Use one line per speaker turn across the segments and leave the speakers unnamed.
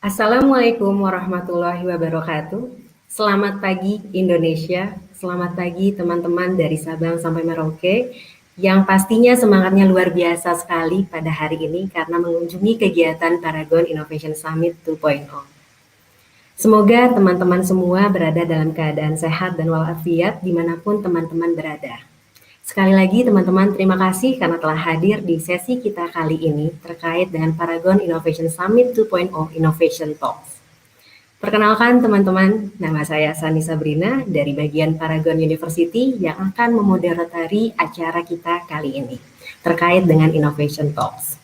Assalamualaikum warahmatullahi wabarakatuh. Selamat pagi Indonesia, selamat pagi teman-teman dari Sabang sampai Merauke yang pastinya semangatnya luar biasa sekali pada hari ini karena mengunjungi kegiatan Paragon Innovation Summit 2.0. Semoga teman-teman semua berada dalam keadaan sehat dan walafiat dimanapun teman-teman berada. Sekali lagi teman-teman, terima kasih karena telah hadir di sesi kita kali ini terkait dengan Paragon Innovation Summit 2.0 Innovation Talks. Perkenalkan teman-teman, nama saya Sani Sabrina dari bagian Paragon University yang akan memoderatori acara kita kali ini terkait dengan Innovation Talks.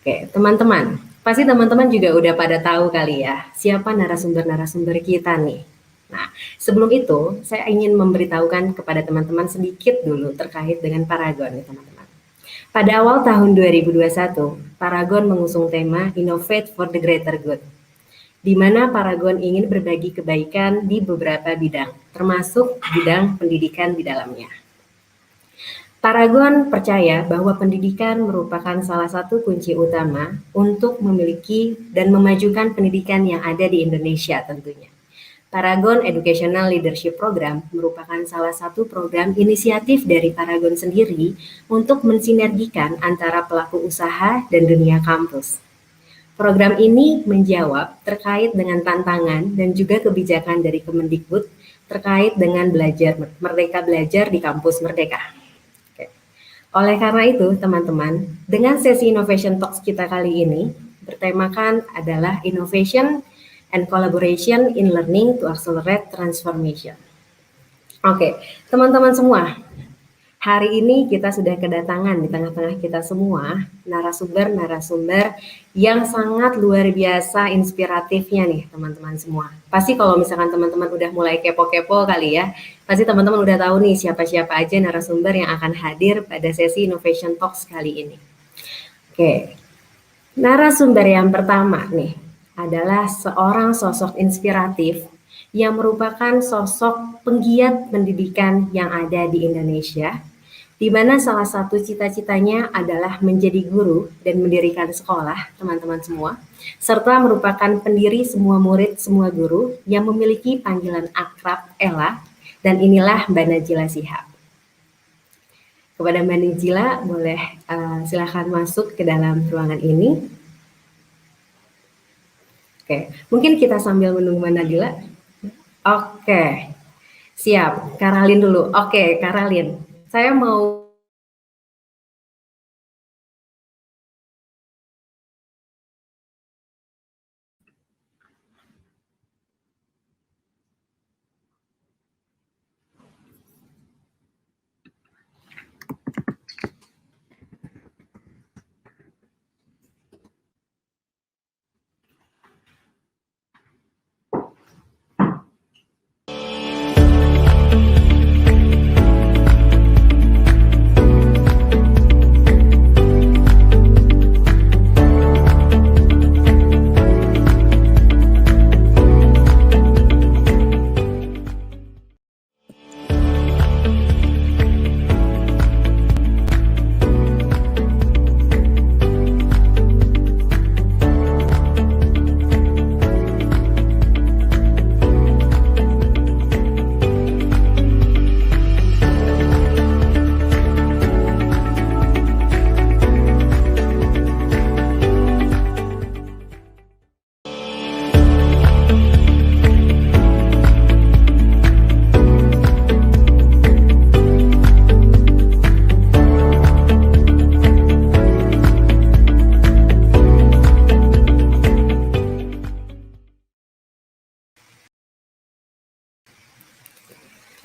Oke, teman-teman, pasti teman-teman juga udah pada tahu kali ya, siapa narasumber-narasumber kita nih. Nah, sebelum itu, saya ingin memberitahukan kepada teman-teman sedikit dulu terkait dengan Paragon nih teman-teman. Pada awal tahun 2021, Paragon mengusung tema Innovate for the Greater Good, di mana Paragon ingin berbagi kebaikan di beberapa bidang, termasuk bidang pendidikan di dalamnya. Paragon percaya bahwa pendidikan merupakan salah satu kunci utama untuk memiliki dan memajukan pendidikan yang ada di Indonesia tentunya. Paragon Educational Leadership Program merupakan salah satu program inisiatif dari Paragon sendiri untuk mensinergikan antara pelaku usaha dan dunia kampus. Program ini menjawab terkait dengan tantangan dan juga kebijakan dari Kemendikbud terkait dengan Merdeka Belajar di Kampus Merdeka. Oke. Oleh karena itu, teman-teman, dengan sesi Innovation Talks kita kali ini bertemakan adalah Innovation and Collaboration in Learning to Accelerate Transformation. Oke, teman-teman semua, hari ini kita sudah kedatangan di tengah-tengah kita semua narasumber-narasumber yang sangat luar biasa inspiratifnya nih teman-teman semua. Pasti kalau misalkan teman-teman udah mulai kepo-kepo kali ya, pasti teman-teman udah tahu nih siapa-siapa aja narasumber yang akan hadir pada sesi Innovation Talks kali ini. Oke, narasumber yang pertama nih adalah seorang sosok inspiratif yang merupakan sosok penggiat pendidikan yang ada di Indonesia, di mana salah satu cita-citanya adalah menjadi guru dan mendirikan sekolah, teman-teman semua, serta merupakan pendiri semua murid, semua guru yang memiliki panggilan akrab Ella, dan inilah Mbak Najila Shihab. Kepada Mbak Najila, boleh silakan masuk ke dalam ruangan ini. Oke, mungkin kita sambil menunggu Mbak Najila. Oke, siap. Karalin dulu. Oke, Karalin. Saya mau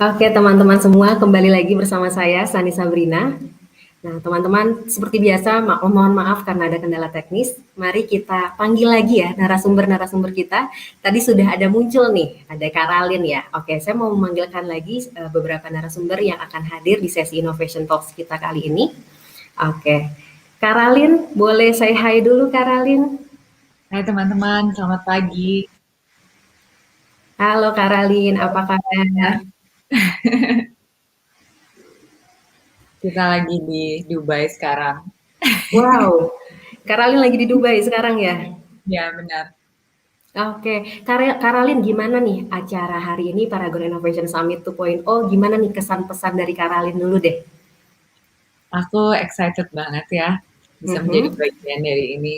Oke teman-teman semua, kembali lagi bersama saya Sani Sabrina. Nah teman-teman, seperti biasa mohon maaf karena ada kendala teknis. Mari kita panggil lagi ya narasumber-narasumber kita. Tadi sudah ada muncul nih, ada Karalin ya. Oke, saya mau memanggilkan lagi beberapa narasumber yang akan hadir di sesi Innovation Talks kita kali ini. Oke, Karalin, boleh say hi dulu Karalin?
Hai teman-teman, selamat pagi.
Halo Karalin, apa kabar?
Kita lagi di Dubai sekarang.
Wow, Karalin lagi di Dubai sekarang ya?
Ya, benar.
Oke, Karalin gimana nih acara hari ini Paragon Innovation Summit 2.0? Gimana nih kesan pesan dari Karalin dulu deh?
Aku excited banget ya bisa menjadi
Mhm,
bagian dari ini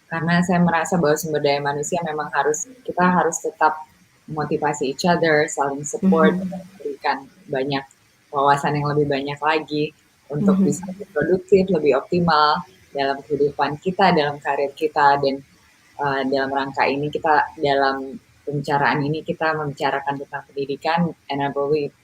karena saya merasa bahwa sumber daya manusia memang kita harus tetap motivasi each other, saling support, dan
mhm,
memberikan banyak wawasan yang lebih banyak lagi untuk bisa
mhm,
lebih produktif, lebih optimal dalam kehidupan kita, dalam karir kita, dan dalam rangka ini dalam pembicaraan ini kita membicarakan tentang pendidikan, and I've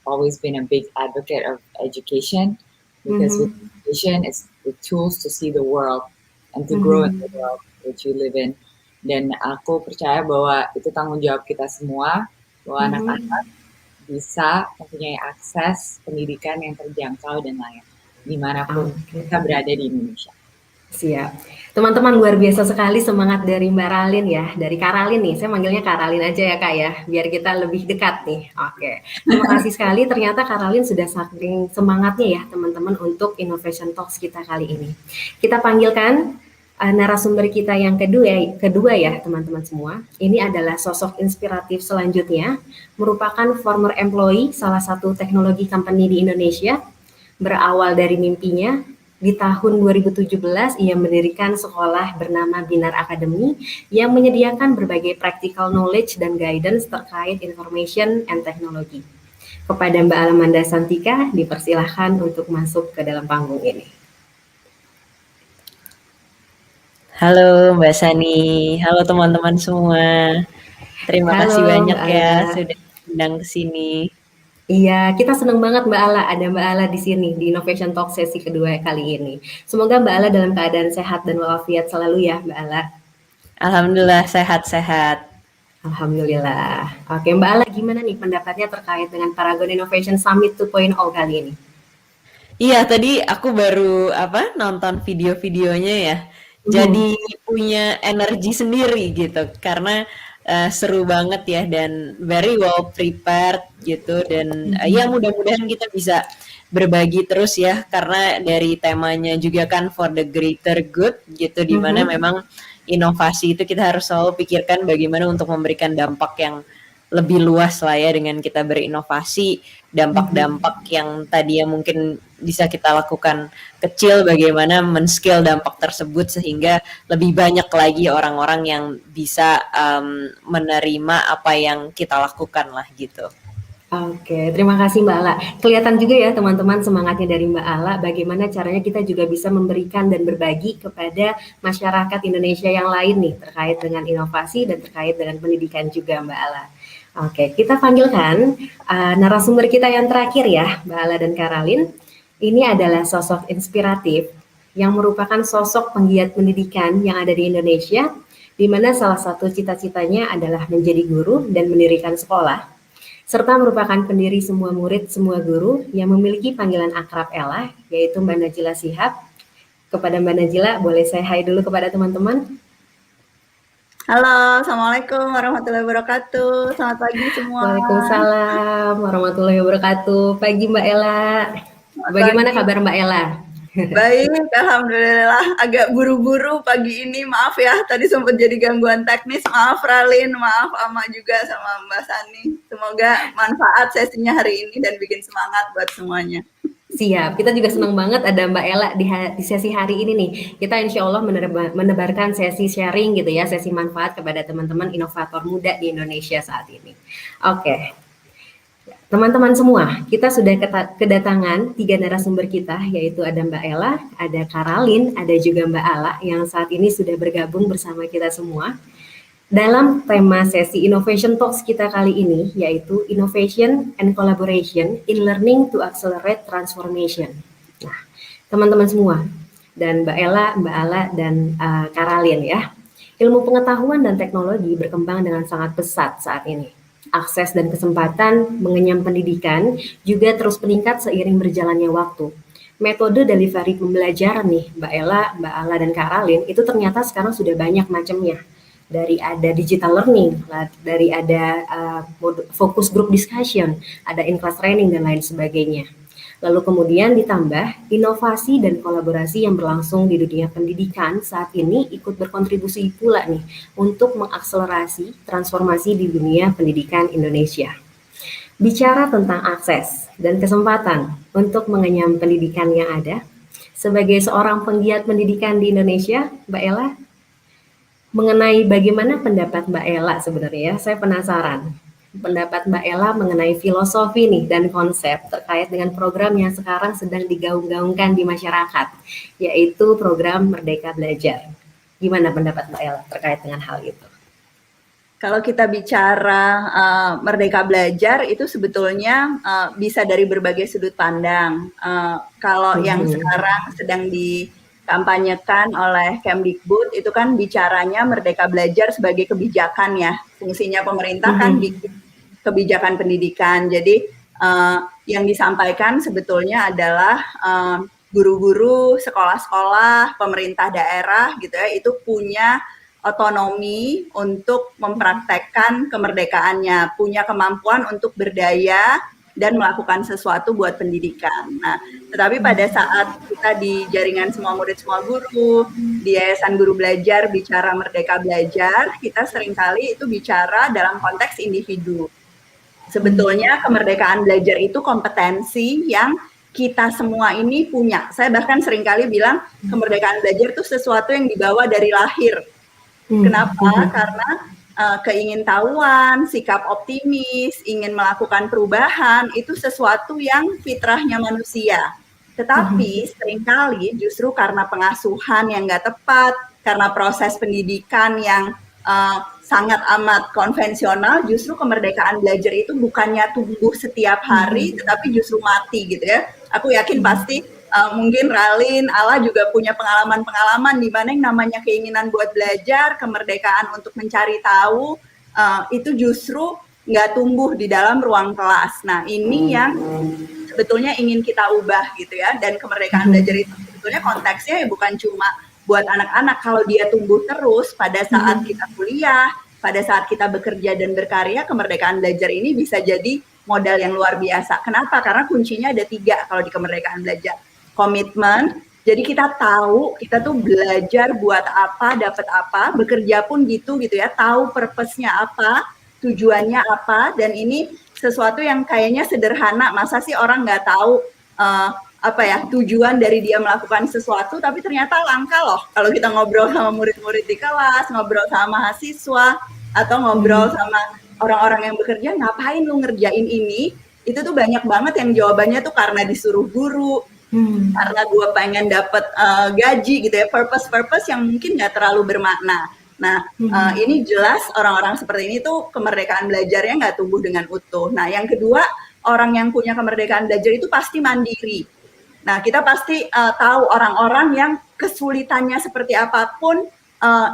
always been a big advocate of education because with
mhm,
education is the tools to see the world and to grow in the
mhm,
world which you live in. Dan aku percaya bahwa itu tanggung jawab kita semua, bahwa anak-anak
mhm.
bisa mempunyai akses pendidikan yang terjangkau dan layak dimanapun
Oke.
kita berada di Indonesia.
Siap. Teman-teman luar biasa sekali semangat dari Mbak Ralin ya, dari Karalin nih, saya manggilnya Karalin aja ya Kak ya, biar kita lebih dekat nih. Oke, terima kasih sekali ternyata Karalin sudah saking semangatnya ya teman-teman untuk Innovation Talks kita kali ini. Kita panggilkan narasumber kita yang kedua ya teman-teman semua. Ini adalah sosok inspiratif selanjutnya, merupakan former employee salah satu teknologi company di Indonesia. Berawal dari mimpinya, di tahun 2017 ia mendirikan sekolah bernama Binar Academy yang menyediakan berbagai practical knowledge dan guidance terkait information and technology. Kepada Mbak Alamanda Santika, dipersilahkan untuk masuk ke dalam panggung ini.
Halo Mbak Sani, halo teman-teman semua. Terima kasih
Halo
banyak
Mbak
ya
Ala.
sudah undang ke sini.
Iya, kita senang banget Mbak Ala, ada Mbak Ala di sini di Innovation Talk sesi kedua kali ini. Semoga Mbak Ala dalam keadaan sehat dan walafiat selalu ya Mbak Ala.
Alhamdulillah sehat-sehat.
Alhamdulillah. Oke, Mbak Ala gimana nih pendapatnya terkait dengan Paragon Innovation Summit 2.0 kali ini?
Iya, tadi aku baru nonton video-videonya ya. Jadi
Mhm,
punya energi sendiri gitu karena seru banget ya dan very well prepared gitu dan ya
mhm,
mudah-mudahan kita bisa berbagi terus ya karena dari temanya juga kan for the greater good gitu di mana
mhm,
memang inovasi itu kita harus selalu pikirkan bagaimana untuk memberikan dampak yang lebih luas lah ya dengan kita berinovasi,
mhm.
dampak-dampak yang tadi yang mungkin bisa kita lakukan kecil bagaimana men-scale dampak tersebut sehingga lebih banyak lagi orang-orang yang bisa menerima apa yang kita lakukan lah gitu.
Oke, terima kasih Mbak Ala. Kelihatan juga ya teman-teman semangatnya dari Mbak Ala, bagaimana caranya kita juga bisa memberikan dan berbagi kepada masyarakat Indonesia yang lain nih terkait dengan inovasi dan terkait dengan pendidikan juga Mbak Ala. Oke, kita panggilkan narasumber kita yang terakhir ya, Mbak Ala dan Karalin. Ini adalah sosok inspiratif yang merupakan sosok penggiat pendidikan yang ada di Indonesia, di mana salah satu cita-citanya adalah menjadi guru dan mendirikan sekolah serta merupakan pendiri semua murid, semua guru yang memiliki panggilan akrab Ella, yaitu Mbak Najila Shihab. Kepada Mbak Najila, boleh saya hai dulu kepada teman-teman?
Halo, Assalamualaikum warahmatullahi wabarakatuh. Selamat pagi semua.
Waalaikumsalam warahmatullahi wabarakatuh. Pagi Mbak Ella.
Selamat
Bagaimana
pagi.
kabar Mbak Ella?
Baik, Alhamdulillah. Agak buru-buru pagi ini. Maaf ya, tadi sempat jadi gangguan teknis. Maaf Ralin, maaf Ama juga sama Mbak Sani. Semoga manfaat sesinya hari ini dan bikin semangat buat semuanya.
Siap, kita juga senang banget ada Mbak Ella di sesi hari ini nih. Kita insya Allah menebarkan sesi sharing gitu ya, sesi manfaat kepada teman-teman inovator muda di Indonesia saat ini. Oke, teman-teman semua, kita sudah kedatangan 3 narasumber kita, yaitu ada Mbak Ella, ada Karalin, ada juga Mbak Ala, yang saat ini sudah bergabung bersama kita semua. Dalam tema sesi Innovation Talks kita kali ini, yaitu Innovation and Collaboration in Learning to Accelerate Transformation. Nah, teman-teman semua, dan Mbak Ella, Mbak Ala, dan Karalin ya, ilmu pengetahuan dan teknologi berkembang dengan sangat pesat saat ini. Akses dan kesempatan mengenyam pendidikan juga terus meningkat seiring berjalannya waktu. Metode delivery pembelajaran nih, Mbak Ella, Mbak Ala, dan Kak Ralin, itu ternyata sekarang sudah banyak macamnya. Dari ada digital learning, dari ada focus group discussion, ada in-class training, dan lain sebagainya. Lalu kemudian ditambah inovasi dan kolaborasi yang berlangsung di dunia pendidikan saat ini ikut berkontribusi pula nih untuk mengakselerasi transformasi di dunia pendidikan Indonesia. Bicara tentang akses dan kesempatan untuk mengenyam pendidikan yang ada, sebagai seorang penggiat pendidikan di Indonesia, Mbak Ella, mengenai bagaimana pendapat Mbak Ella sebenarnya, saya penasaran. Pendapat Mbak Ella mengenai filosofi nih dan konsep terkait dengan program yang sekarang sedang digaung-gaungkan di masyarakat, yaitu program Merdeka Belajar. Gimana pendapat Mbak Ella terkait dengan hal itu?
Kalau kita bicara Merdeka Belajar itu sebetulnya bisa dari berbagai sudut pandang. Kalau yang sekarang sedang dikampanyekan oleh Kemdikbud itu kan bicaranya Merdeka Belajar sebagai kebijakan ya. Fungsinya pemerintah kan bikin kebijakan pendidikan. Jadi yang disampaikan sebetulnya adalah guru-guru, sekolah-sekolah, pemerintah daerah gitu ya, itu punya otonomi untuk mempraktekkan kemerdekaannya, punya kemampuan untuk berdaya dan melakukan sesuatu buat pendidikan. Nah, tetapi pada saat kita di jaringan Semua Murid Semua Guru, di Yayasan Guru Belajar bicara Merdeka Belajar, kita seringkali itu bicara dalam konteks individu. Sebetulnya kemerdekaan belajar itu kompetensi yang kita semua ini punya. Saya bahkan seringkali bilang kemerdekaan belajar itu sesuatu yang dibawa dari lahir. Kenapa? Karena keingintahuan, sikap optimis, ingin melakukan perubahan itu sesuatu yang fitrahnya manusia. Tetapi seringkali justru karena pengasuhan yang nggak tepat, karena proses pendidikan yang sangat amat konvensional, justru kemerdekaan belajar itu bukannya tumbuh setiap hari, tetapi justru mati gitu ya. Aku yakin pasti mungkin Ralin, Ala juga punya pengalaman-pengalaman di mana yang namanya keinginan buat belajar, kemerdekaan untuk mencari tahu, itu justru nggak tumbuh di dalam ruang kelas. Nah, ini yang sebetulnya ingin kita ubah gitu ya. Dan kemerdekaan belajar itu sebetulnya konteksnya ya bukan cuma buat anak-anak. Kalau dia tumbuh terus pada saat kita kuliah, pada saat kita bekerja dan berkarya, kemerdekaan belajar ini bisa jadi modal yang luar biasa. Kenapa? Karena kuncinya ada 3 kalau di kemerdekaan belajar. Komitmen, jadi kita tahu kita tuh belajar buat apa, dapat apa, bekerja pun gitu ya, tahu purpose-nya apa, tujuannya apa, dan ini sesuatu yang kayaknya sederhana, masa sih orang nggak tahu tujuan dari dia melakukan sesuatu, tapi ternyata langka loh kalau kita ngobrol sama murid-murid di kelas, ngobrol sama mahasiswa, atau ngobrol sama orang-orang yang bekerja, ngapain lu ngerjain ini, itu tuh banyak banget yang jawabannya tuh karena disuruh guru, karena gue pengen dapet gaji gitu ya, purpose yang mungkin nggak terlalu bermakna. Nah, ini jelas orang-orang seperti ini tuh kemerdekaan belajarnya nggak tumbuh dengan utuh. Nah, yang kedua, orang yang punya kemerdekaan belajar itu pasti mandiri. Nah, kita pasti tahu orang-orang yang kesulitannya seperti apapun,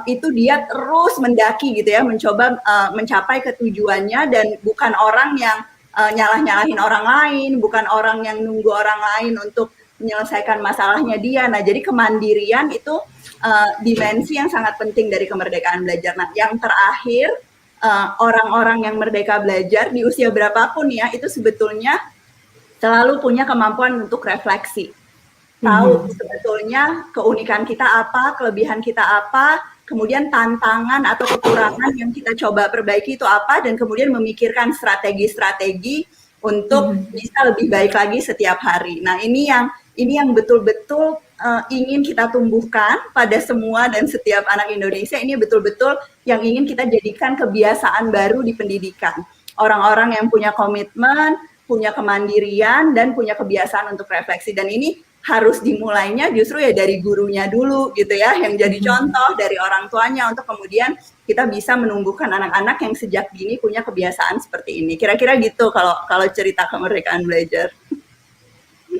itu dia terus mendaki gitu ya, mencoba mencapai ketujuannya, dan bukan orang yang nyalah-nyalahin orang lain, bukan orang yang nunggu orang lain untuk menyelesaikan masalahnya dia. Nah, jadi kemandirian itu dimensi yang sangat penting dari kemerdekaan belajar. Nah, yang terakhir, orang-orang yang merdeka belajar di usia berapapun ya, itu sebetulnya selalu punya kemampuan untuk refleksi. Tahu sebetulnya keunikan kita apa, kelebihan kita apa, kemudian tantangan atau kekurangan yang kita coba perbaiki itu apa, dan kemudian memikirkan strategi-strategi untuk bisa lebih baik lagi setiap hari. Nah, ini yang betul-betul ingin kita tumbuhkan pada semua dan setiap anak Indonesia. Ini betul-betul yang ingin kita jadikan kebiasaan baru di pendidikan. Orang-orang yang punya komitmen, punya kemandirian, dan punya kebiasaan untuk refleksi. Dan ini harus dimulainya justru ya dari gurunya dulu gitu ya, yang jadi contoh, dari orang tuanya, untuk kemudian kita bisa menumbuhkan anak-anak yang sejak dini punya kebiasaan seperti ini. Kira-kira gitu kalau cerita kemerdekaan belajar.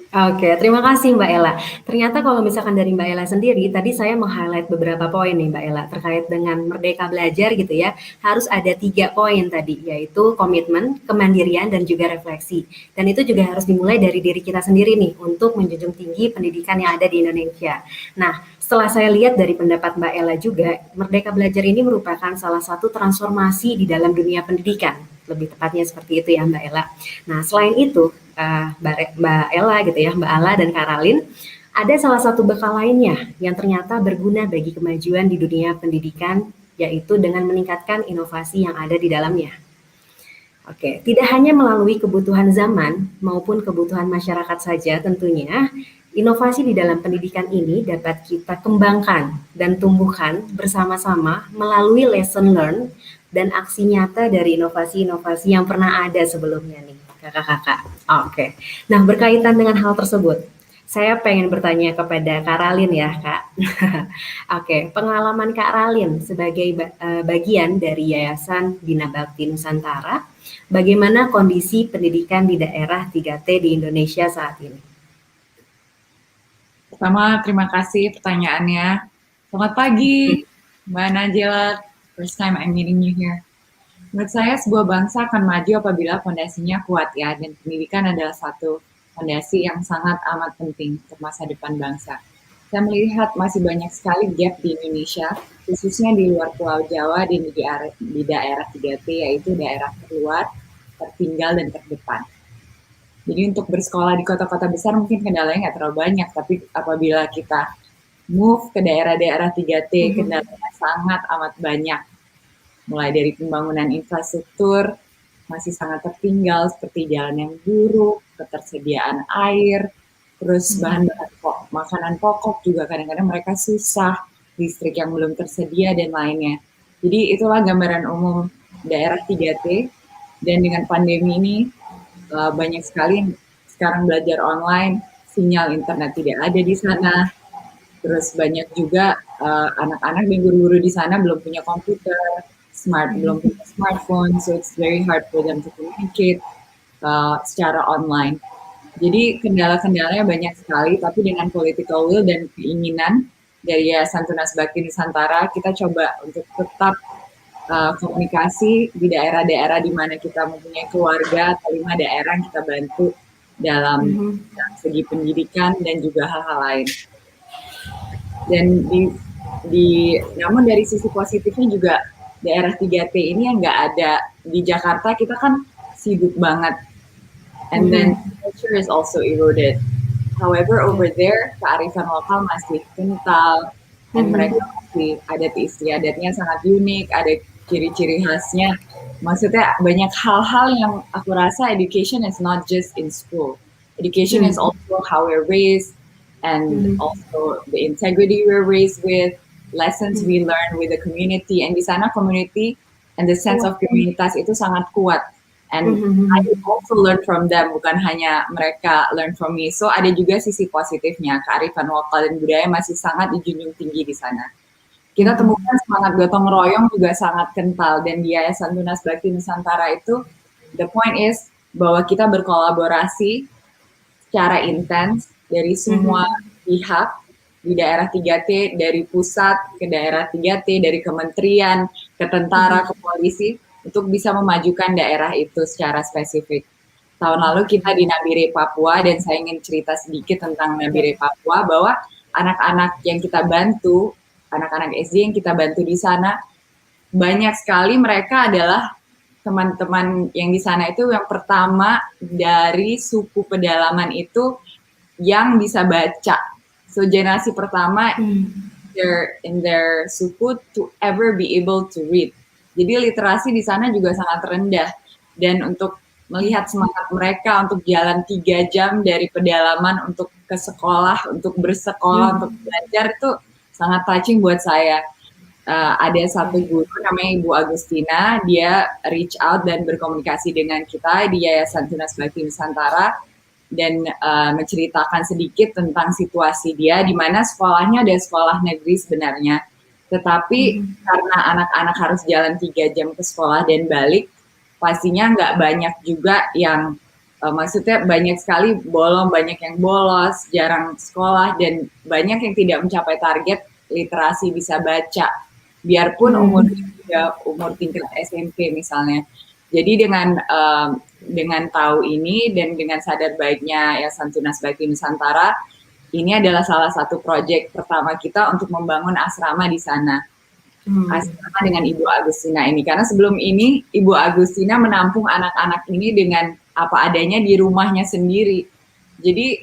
Oke, terima kasih Mbak Ella. Ternyata kalau misalkan dari Mbak Ella sendiri, tadi saya meng-highlight beberapa poin nih Mbak Ella terkait dengan Merdeka Belajar gitu ya. Harus ada 3 poin tadi, yaitu komitmen, kemandirian, dan juga refleksi. Dan itu juga harus dimulai dari diri kita sendiri nih untuk menjunjung tinggi pendidikan yang ada di Indonesia. Nah, setelah saya lihat dari pendapat Mbak Ella juga, Merdeka Belajar ini merupakan salah satu transformasi di dalam dunia pendidikan. lebih tepatnya seperti itu ya Mbak Ella. Nah selain itu Mbak Ella gitu ya, Mbak Ala dan Karalin, ada salah satu bekal lainnya yang ternyata berguna bagi kemajuan di dunia pendidikan, yaitu dengan meningkatkan inovasi yang ada di dalamnya. Oke, tidak hanya melalui kebutuhan zaman maupun kebutuhan masyarakat saja tentunya, inovasi di dalam pendidikan ini dapat kita kembangkan dan tumbuhkan bersama-sama melalui lesson learned dan aksi nyata dari inovasi-inovasi yang pernah ada sebelumnya nih, kakak-kakak. Oke, nah berkaitan dengan hal tersebut, saya pengen bertanya kepada Kak Ralin ya, Kak. Oke, pengalaman Kak Ralin sebagai bagian dari Yayasan Bina Bakti Nusantara, bagaimana kondisi pendidikan di daerah 3T di Indonesia saat ini?
Pertama, terima kasih pertanyaannya. Selamat pagi, Mbak Najela. First time I'm meeting you here. Menurut saya, sebuah bangsa akan maju apabila fondasinya kuat ya, dan pendidikan adalah satu fondasi yang sangat amat penting untuk masa depan bangsa. Saya melihat masih banyak sekali gap di Indonesia, khususnya di luar Pulau Jawa dan di daerah 3T, yaitu daerah terluar, tertinggal, dan terdepan. Jadi untuk bersekolah di kota-kota besar mungkin kendalanya nggak terlalu banyak, tapi apabila kita move ke daerah-daerah 3T, kendalanya sangat amat banyak. Mulai dari pembangunan infrastruktur, masih sangat tertinggal seperti jalan yang buruk, ketersediaan air, terus bahan-bahan makanan pokok juga kadang-kadang mereka susah, listrik yang belum tersedia dan lainnya. Jadi itulah gambaran umum daerah 3T, dan dengan pandemi ini banyak sekali sekarang belajar online, sinyal internet tidak ada di sana, terus banyak juga anak-anak dan guru-guru di sana belum punya komputer, belum punya smartphone, so it's very hard for them to communicate secara online. Jadi kendala-kendalanya banyak sekali, tapi dengan political will dan keinginan dari Yayasan Tunas Bakti Nusantara, kita coba untuk tetap komunikasi di daerah-daerah di mana kita mempunyai keluarga atau 5 daerah yang kita bantu dalam segi pendidikan dan juga hal-hal lain. Dan namun dari sisi positifnya juga daerah 3T ini yang nggak ada di Jakarta, kita kan sibuk banget, and then culture is also eroded. However, over there kearifan lokal masih kental, dan mereka masih adat istiadatnya sangat unik, ada ciri-ciri khasnya. Maksudnya banyak hal-hal yang aku rasa education is not just in school. Education is also how we're raised, and also the integrity we're raised with, lessons we learn with the community, and di sana community and the sense of komunitas itu sangat kuat, and I also learn from them, bukan hanya mereka learn from me. So ada juga sisi positifnya, kearifan lokal dan budaya masih sangat dijunjung tinggi di sana. Kita temukan semangat gotong royong juga sangat kental, dan di Yayasan Tunas Bakti Nusantara itu the point is bahwa kita berkolaborasi secara intens dari semua pihak di daerah 3T, dari pusat ke daerah 3T, dari kementerian, ke tentara, ke polisi, untuk bisa memajukan daerah itu secara spesifik. Tahun lalu kita di Nabire, Papua, dan saya ingin cerita sedikit tentang Nabire, Papua, bahwa anak-anak yang kita bantu, anak-anak SD yang kita bantu di sana, banyak sekali mereka adalah teman-teman yang di sana itu yang pertama dari suku pedalaman itu yang bisa baca. So generasi pertama in their suku to ever be able to read. Jadi literasi di sana juga sangat rendah, dan untuk melihat semangat mereka untuk jalan 3 jam dari pedalaman untuk ke sekolah, untuk bersekolah, untuk belajar, itu sangat touching buat saya. Ada satu guru namanya Ibu Agustina, dia reach out dan berkomunikasi dengan kita di Yayasan Tunas Bakti Nusantara, dan menceritakan sedikit tentang situasi dia, di mana sekolahnya ada sekolah negeri sebenarnya, tetapi karena anak-anak harus jalan 3 jam ke sekolah dan balik, pastinya nggak banyak juga yang maksudnya banyak sekali banyak yang bolos, jarang sekolah, dan banyak yang tidak mencapai target literasi bisa baca, biarpun umur tingkat SMP misalnya. Jadi dengan tahu ini dan dengan sadar baiknya Yayasan Tunas Bakti Nusantara, ini adalah salah satu proyek pertama kita untuk membangun asrama di sana. sama dengan Ibu Agustina ini. Karena sebelum ini Ibu Agustina menampung anak-anak ini dengan apa adanya di rumahnya sendiri. Jadi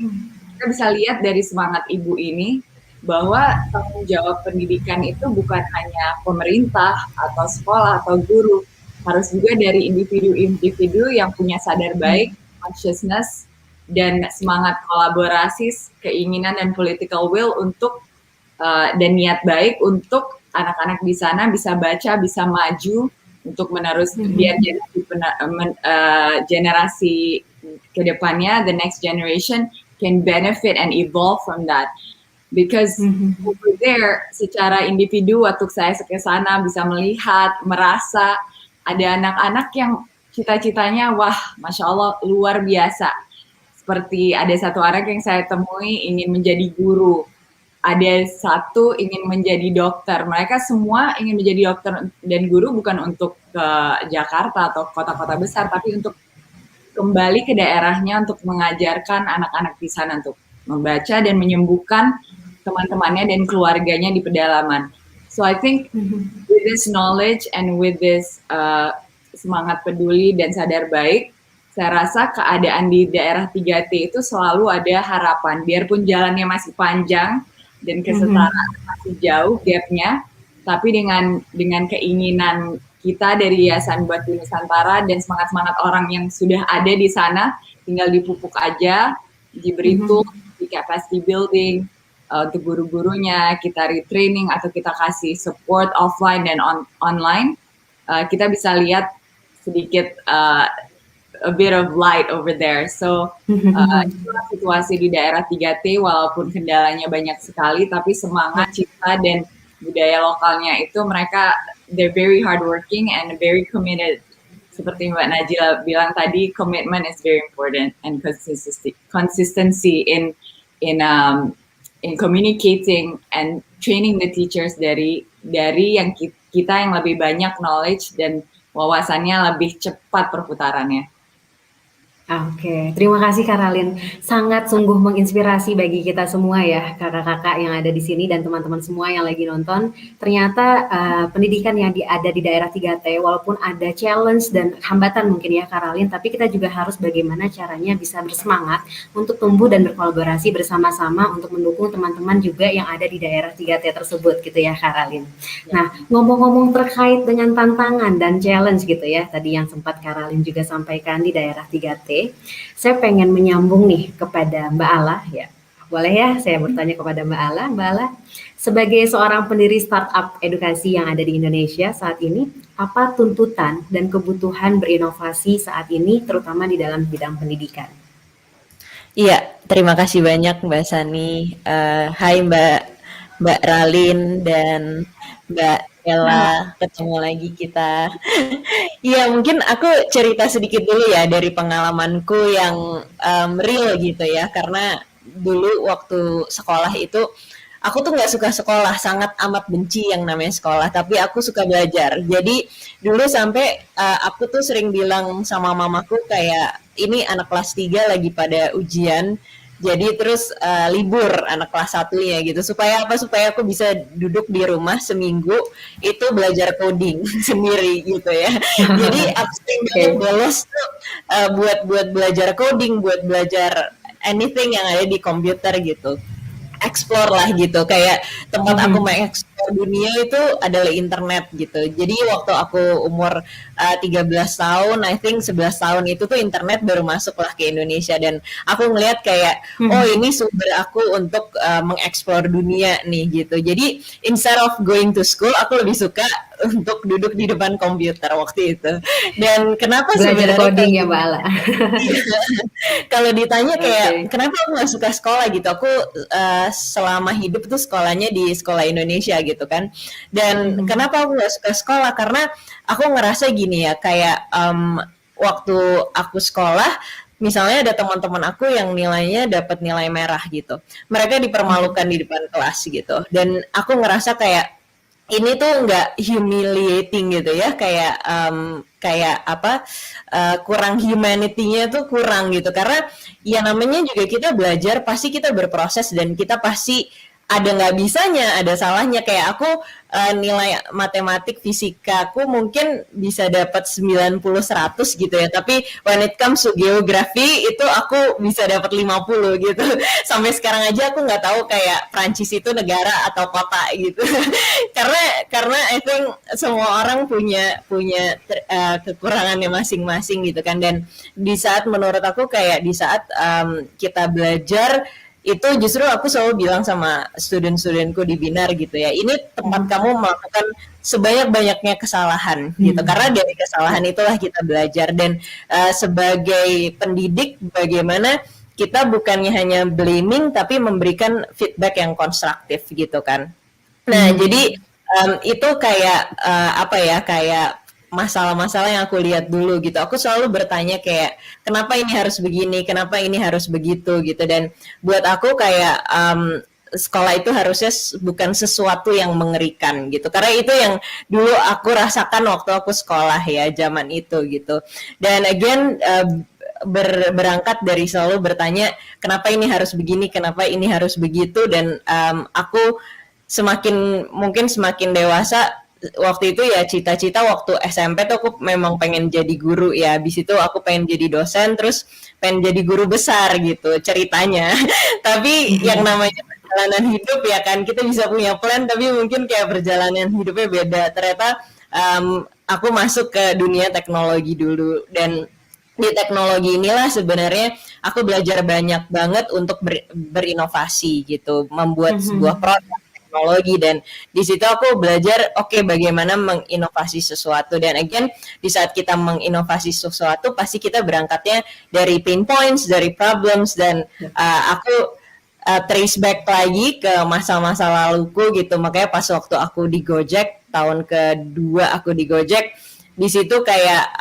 kita bisa lihat dari semangat Ibu ini bahwa tanggung jawab pendidikan itu bukan hanya pemerintah atau sekolah atau guru, harus juga dari individu-individu yang punya sadar baik, consciousness, dan semangat kolaborasi, keinginan dan political will untuk dan niat baik untuk anak-anak di sana bisa baca, bisa maju untuk menerus biar generasi kedepannya, the next generation can benefit and evolve from that. Because over there, secara individu, waktu saya ke sana bisa melihat, merasa ada anak-anak yang cita-citanya, wah, Masya Allah, luar biasa. Seperti ada satu anak yang saya temui ingin menjadi guru. Ada satu ingin menjadi dokter. Mereka semua ingin menjadi dokter dan guru bukan untuk ke Jakarta atau kota-kota besar, tapi untuk kembali ke daerahnya untuk mengajarkan anak-anak di sana untuk membaca dan menyembuhkan teman-temannya dan keluarganya di pedalaman. So I think with this knowledge and with this semangat peduli dan sadar baik, saya rasa keadaan di daerah 3T itu selalu ada harapan. Biarpun jalannya masih panjang dan kesetaraan masih jauh gapnya, tapi dengan keinginan kita dari Yayasan Batu Nusantara dan semangat-semangat orang yang sudah ada di sana, tinggal dipupuk aja, diberi tools, di capacity building, untuk guru-gurunya, kita retraining atau kita kasih support offline dan online, kita bisa lihat sedikit a bit of light over there. So itulah situasi di daerah 3T, walaupun kendalanya banyak sekali, tapi semangat cita dan budaya lokalnya itu mereka they're very hardworking and very committed. Seperti Mbak Najila bilang tadi, commitment is very important and consistency in communicating and training the teachers dari yang kita yang lebih banyak knowledge dan wawasannya lebih cepat perputarannya.
Oke, terima kasih Kak Ralin. Sangat sungguh menginspirasi bagi kita semua ya, kakak-kakak yang ada di sini dan teman-teman semua yang lagi nonton. Ternyata pendidikan yang ada di daerah 3T, walaupun ada challenge dan hambatan mungkin ya Kak Ralin, tapi kita juga harus bagaimana caranya bisa bersemangat untuk tumbuh dan berkolaborasi bersama-sama untuk mendukung teman-teman juga yang ada di daerah 3T tersebut gitu ya Kak Ralin. Nah, ngomong-ngomong terkait dengan tantangan dan challenge gitu ya, tadi yang sempat Kak Ralin juga sampaikan di daerah 3T, saya pengen menyambung nih kepada Mbak Ala ya. Boleh ya saya bertanya kepada Mbak Ala. Mbak Ala, sebagai seorang pendiri startup edukasi yang ada di Indonesia saat ini, apa tuntutan dan kebutuhan berinovasi saat ini terutama di dalam bidang pendidikan?
Iya, terima kasih banyak Mbak Sani. Hai Mbak Ralin dan Mbak Ella, ketemu lagi kita. Iya, mungkin aku cerita sedikit dulu ya dari pengalamanku yang real gitu ya, karena dulu waktu sekolah itu aku tuh nggak suka sekolah, sangat amat benci yang namanya sekolah, tapi aku suka belajar. Jadi dulu sampai aku tuh sering bilang sama mamaku kayak, ini anak kelas 3 lagi pada ujian, jadi terus libur anak kelas 1-nya gitu. Supaya apa? Supaya aku bisa duduk di rumah seminggu itu belajar coding sendiri gitu ya. Jadi aku sering banget bolos tuh buat belajar coding, buat belajar anything yang ada di komputer gitu. Explore lah gitu, kayak tempat aku mengeksplor dunia itu adalah internet gitu. Jadi waktu aku umur 13 tahun, I think 11 tahun itu tuh internet baru masuk lah ke Indonesia, dan aku ngeliat kayak oh ini sumber aku untuk mengeksplor dunia nih gitu. Jadi instead of going to school, aku lebih suka untuk duduk di depan komputer waktu itu. Dan kenapa
belajar coding ya Mbak Ala?
Kalau ditanya kayak kenapa aku nggak suka sekolah gitu, aku selama hidup tuh sekolahnya di sekolah Indonesia gitu kan. Dan kenapa aku nggak suka sekolah, karena aku ngerasa gini ya, kayak waktu aku sekolah, misalnya ada teman-teman aku yang nilainya dapat nilai merah gitu, mereka dipermalukan di depan kelas gitu, dan aku ngerasa kayak ini tuh nggak humiliating gitu ya, kayak kurang humanity-nya tuh kurang gitu, karena ya namanya juga kita belajar, pasti kita berproses dan kita pasti ada nggak bisanya, ada salahnya. Kayak aku nilai matematik fisika aku mungkin bisa dapat 90-100 gitu ya, tapi when it comes to geografi itu aku bisa dapat 50 gitu. Sampai sekarang aja aku nggak tahu kayak Prancis itu negara atau kota gitu. karena I think semua orang punya kekurangannya masing-masing gitu kan. Dan di saat menurut aku kayak di saat kita belajar itu justru aku selalu bilang sama student-studentku di Binar gitu ya, ini tempat kamu melakukan sebanyak-banyaknya kesalahan gitu, karena dari kesalahan itulah kita belajar. Dan sebagai pendidik bagaimana kita bukannya hanya blaming tapi memberikan feedback yang konstruktif gitu kan. Nah jadi itu kayak apa ya, kayak masalah-masalah yang aku lihat dulu gitu. Aku selalu bertanya kayak kenapa ini harus begini, kenapa ini harus begitu gitu. Dan buat aku kayak sekolah itu harusnya bukan sesuatu yang mengerikan gitu. Karena itu yang dulu aku rasakan waktu aku sekolah ya, zaman itu gitu. Dan again berangkat dari selalu bertanya kenapa ini harus begini, kenapa ini harus begitu. Dan aku mungkin semakin dewasa, waktu itu ya cita-cita waktu SMP tuh aku memang pengen jadi guru ya. Habis itu aku pengen jadi dosen, terus pengen jadi guru besar gitu ceritanya. Tapi yang namanya perjalanan hidup ya kan, kita bisa punya plan tapi mungkin kayak perjalanan hidupnya beda. Ternyata aku masuk ke dunia teknologi dulu, dan di teknologi inilah sebenarnya aku belajar banyak banget untuk berinovasi gitu, membuat sebuah produk teknologi. Dan di situ aku belajar bagaimana menginovasi sesuatu. Dan again di saat kita menginovasi sesuatu pasti kita berangkatnya dari pain points, dari problems. Dan aku trace back lagi ke masa-masa laluku gitu. Makanya pas waktu aku di Gojek, tahun kedua aku di Gojek, di situ kayak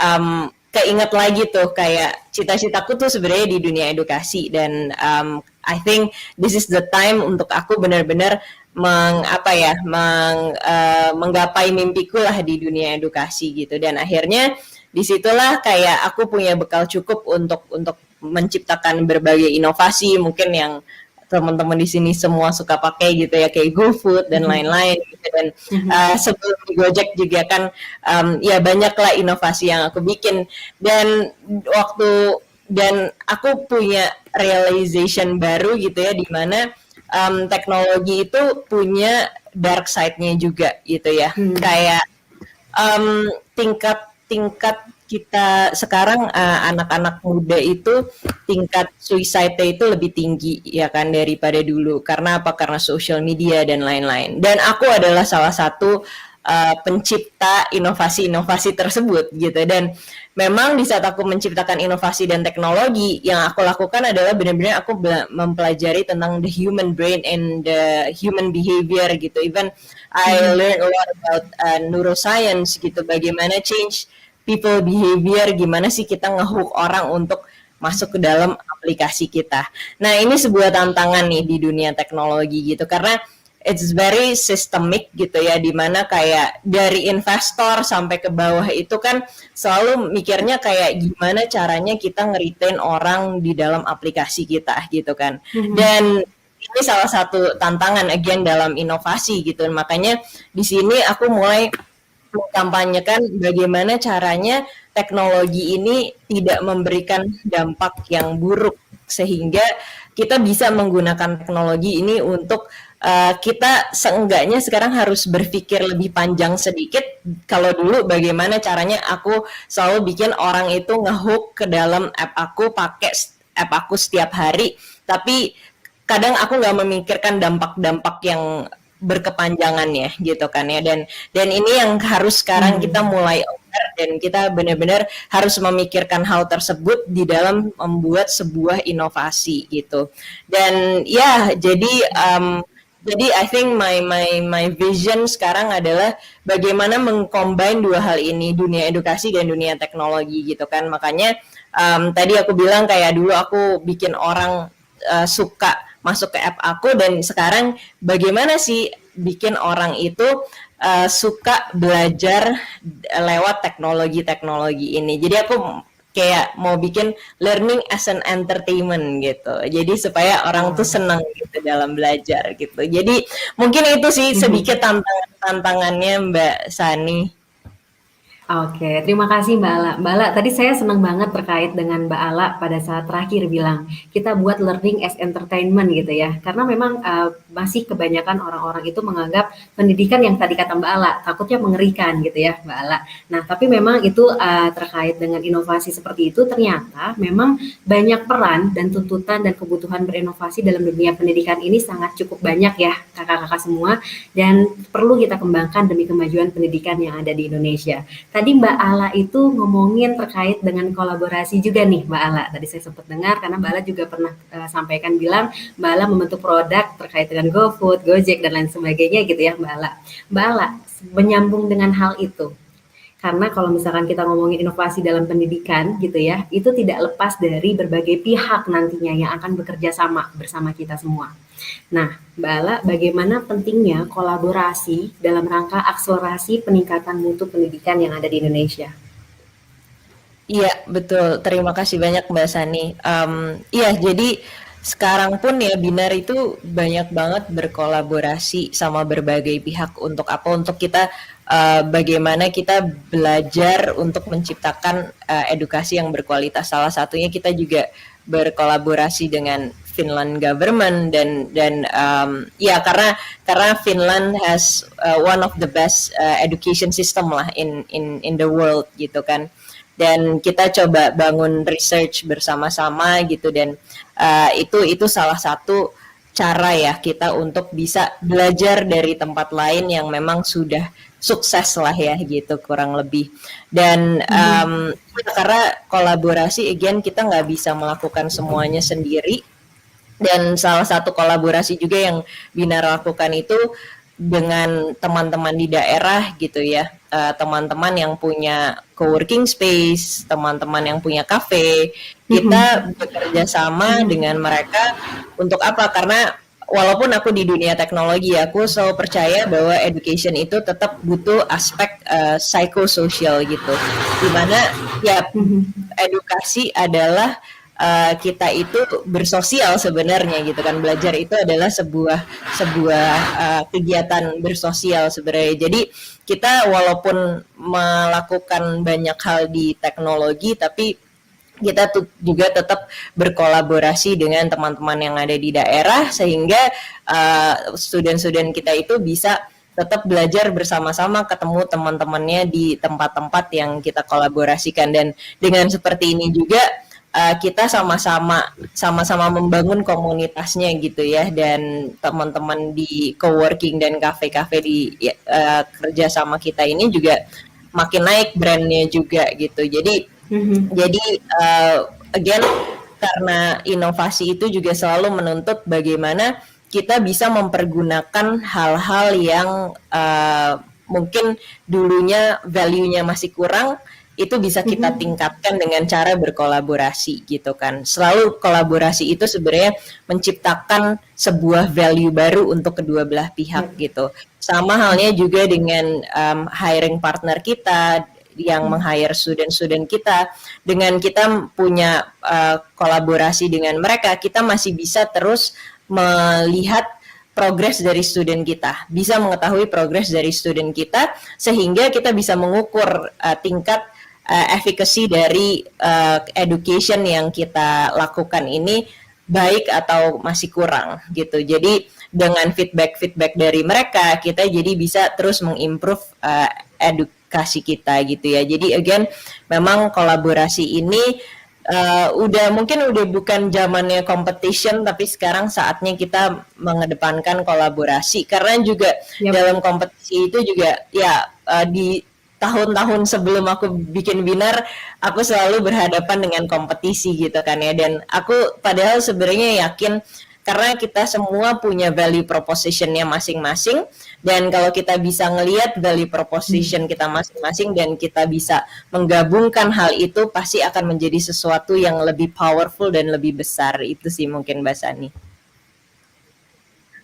keinget lagi tuh kayak cita-citaku tuh sebenarnya di dunia edukasi. Dan I think this is the time untuk aku benar-benar menggapai mimpiku lah di dunia edukasi gitu. Dan akhirnya disitulah kayak aku punya bekal cukup untuk menciptakan berbagai inovasi mungkin yang teman-teman di sini semua suka pakai gitu ya, kayak GoFood dan lain-lain gitu. Dan sebelum di Gojek juga kan ya banyaklah inovasi yang aku bikin. Dan aku punya realization baru gitu ya, di mana teknologi itu punya dark side-nya juga gitu ya. Kayak tingkat kita sekarang anak-anak muda itu tingkat suicide-nya itu lebih tinggi ya kan daripada dulu. Karena apa? Karena social media dan lain-lain. Dan aku adalah salah satu pencipta inovasi-inovasi tersebut gitu. Dan memang di saat aku menciptakan inovasi dan teknologi, yang aku lakukan adalah benar-benar aku mempelajari tentang the human brain and the human behavior gitu. Even I learn a lot about neuroscience gitu, bagaimana change people behavior, gimana sih kita ngehook orang untuk masuk ke dalam aplikasi kita. Nah ini sebuah tantangan nih di dunia teknologi gitu, karena it's very systemic gitu ya, dimana kayak dari investor sampai ke bawah itu kan selalu mikirnya kayak gimana caranya kita nge-retain orang di dalam aplikasi kita gitu kan. Dan ini salah satu tantangan again dalam inovasi gitu. Makanya di sini aku mulai mengkampanyekan bagaimana caranya teknologi ini tidak memberikan dampak yang buruk, sehingga kita bisa menggunakan teknologi ini untuk kita seenggaknya sekarang harus berpikir lebih panjang sedikit. Kalau dulu bagaimana caranya aku selalu bikin orang itu ngehook ke dalam app aku, pakai app aku setiap hari, tapi kadang aku nggak memikirkan dampak-dampak yang berkepanjangannya gitu kan ya. Dan ini yang harus sekarang kita mulai aware, dan kita benar-benar harus memikirkan hal tersebut di dalam membuat sebuah inovasi gitu. Dan ya jadi I think my vision sekarang adalah bagaimana mengcombine dua hal ini, dunia edukasi dan dunia teknologi gitu kan. Makanya tadi aku bilang kayak dulu aku bikin orang suka masuk ke app aku, dan sekarang bagaimana sih bikin orang itu suka belajar lewat teknologi ini. Jadi aku kayak mau bikin learning as an entertainment gitu. Jadi supaya orang tuh senang gitu dalam belajar gitu. Jadi mungkin itu sih sedikit tantangannya Mbak Sani.
Oke, terima kasih Mbak Ala. Mbak Ala, tadi saya senang banget terkait dengan Mbak Ala pada saat terakhir bilang, kita buat learning as entertainment gitu ya. Karena memang masih kebanyakan orang-orang itu menganggap pendidikan yang tadi kata Mbak Ala, takutnya mengerikan gitu ya Mbak Ala. Nah, tapi memang itu terkait dengan inovasi seperti itu, ternyata memang banyak peran dan tuntutan dan kebutuhan berinovasi dalam dunia pendidikan ini sangat cukup banyak ya kakak-kakak semua. Dan perlu kita kembangkan demi kemajuan pendidikan yang ada di Indonesia. Tadi Mbak Ala itu ngomongin terkait dengan kolaborasi juga nih Mbak Ala. Tadi saya sempat dengar karena Mbak Ala juga pernah sampaikan bilang Mbak Ala membentuk produk terkait dengan GoFood, Gojek dan lain sebagainya gitu ya Mbak Ala. Mbak Ala menyambung dengan hal itu. Karena kalau misalkan kita ngomongin inovasi dalam pendidikan gitu ya, itu tidak lepas dari berbagai pihak nantinya yang akan bekerja sama bersama kita semua. Nah, Mbak Ala, bagaimana pentingnya kolaborasi dalam rangka akselerasi peningkatan mutu pendidikan yang ada di Indonesia?
Iya, betul. Terima kasih banyak Mbak Sani. Iya, jadi sekarang pun ya Binar itu banyak banget berkolaborasi sama berbagai pihak untuk apa? Untuk kita bagaimana kita belajar untuk menciptakan edukasi yang berkualitas. Salah satunya kita juga berkolaborasi dengan Finland government dan ya karena Finland has one of the best education system lah in the world gitu kan. Dan kita coba bangun research bersama-sama gitu dan itu salah satu cara ya kita untuk bisa belajar dari tempat lain yang memang sudah sukses lah ya gitu kurang lebih. Dan karena kolaborasi again kita nggak bisa melakukan semuanya sendiri. Dan salah satu kolaborasi juga yang Binar lakukan itu dengan teman-teman di daerah gitu ya, teman-teman yang punya co-working space, teman-teman yang punya cafe, kita bekerja sama dengan mereka untuk apa? Karena walaupun aku di dunia teknologi, aku selalu percaya bahwa education itu tetap butuh aspek psychosocial gitu, dimana ya edukasi adalah kita itu bersosial sebenarnya gitu kan. Belajar itu adalah sebuah kegiatan bersosial sebenarnya. Jadi kita walaupun melakukan banyak hal di teknologi tapi kita juga tetap berkolaborasi dengan teman-teman yang ada di daerah sehingga student-student kita itu bisa tetap belajar bersama-sama, ketemu teman-temannya di tempat-tempat yang kita kolaborasikan. Dan dengan seperti ini juga kita sama-sama membangun komunitasnya gitu ya, dan teman-teman di coworking dan kafe-kafe di kerja sama kita ini juga makin naik brandnya juga gitu. Jadi again karena inovasi itu juga selalu menuntut bagaimana kita bisa mempergunakan hal-hal yang mungkin dulunya value-nya masih kurang, itu bisa kita tingkatkan dengan cara berkolaborasi gitu kan. Selalu kolaborasi itu sebenarnya menciptakan sebuah value baru untuk kedua belah pihak gitu. Sama halnya juga dengan hiring partner kita yang meng-hire student-student kita. Dengan kita punya kolaborasi dengan mereka, kita masih bisa terus melihat progres dari student kita, bisa mengetahui progres dari student kita, sehingga kita bisa mengukur tingkat efficacy dari education yang kita lakukan ini baik atau masih kurang gitu. Jadi dengan feedback dari mereka, kita jadi bisa terus mengimprove edukasi kita gitu ya. Jadi again, memang kolaborasi ini mungkin udah bukan zamannya competition, tapi sekarang saatnya kita mengedepankan kolaborasi. Karena juga dalam kompetisi itu juga ya di tahun-tahun sebelum aku bikin Binar, aku selalu berhadapan dengan kompetisi gitu kan ya. Dan aku padahal sebenarnya yakin karena kita semua punya value proposition-nya masing-masing, dan kalau kita bisa ngelihat value proposition kita masing-masing dan kita bisa menggabungkan hal itu, pasti akan menjadi sesuatu yang lebih powerful dan lebih besar. Itu sih mungkin Mbak Sani.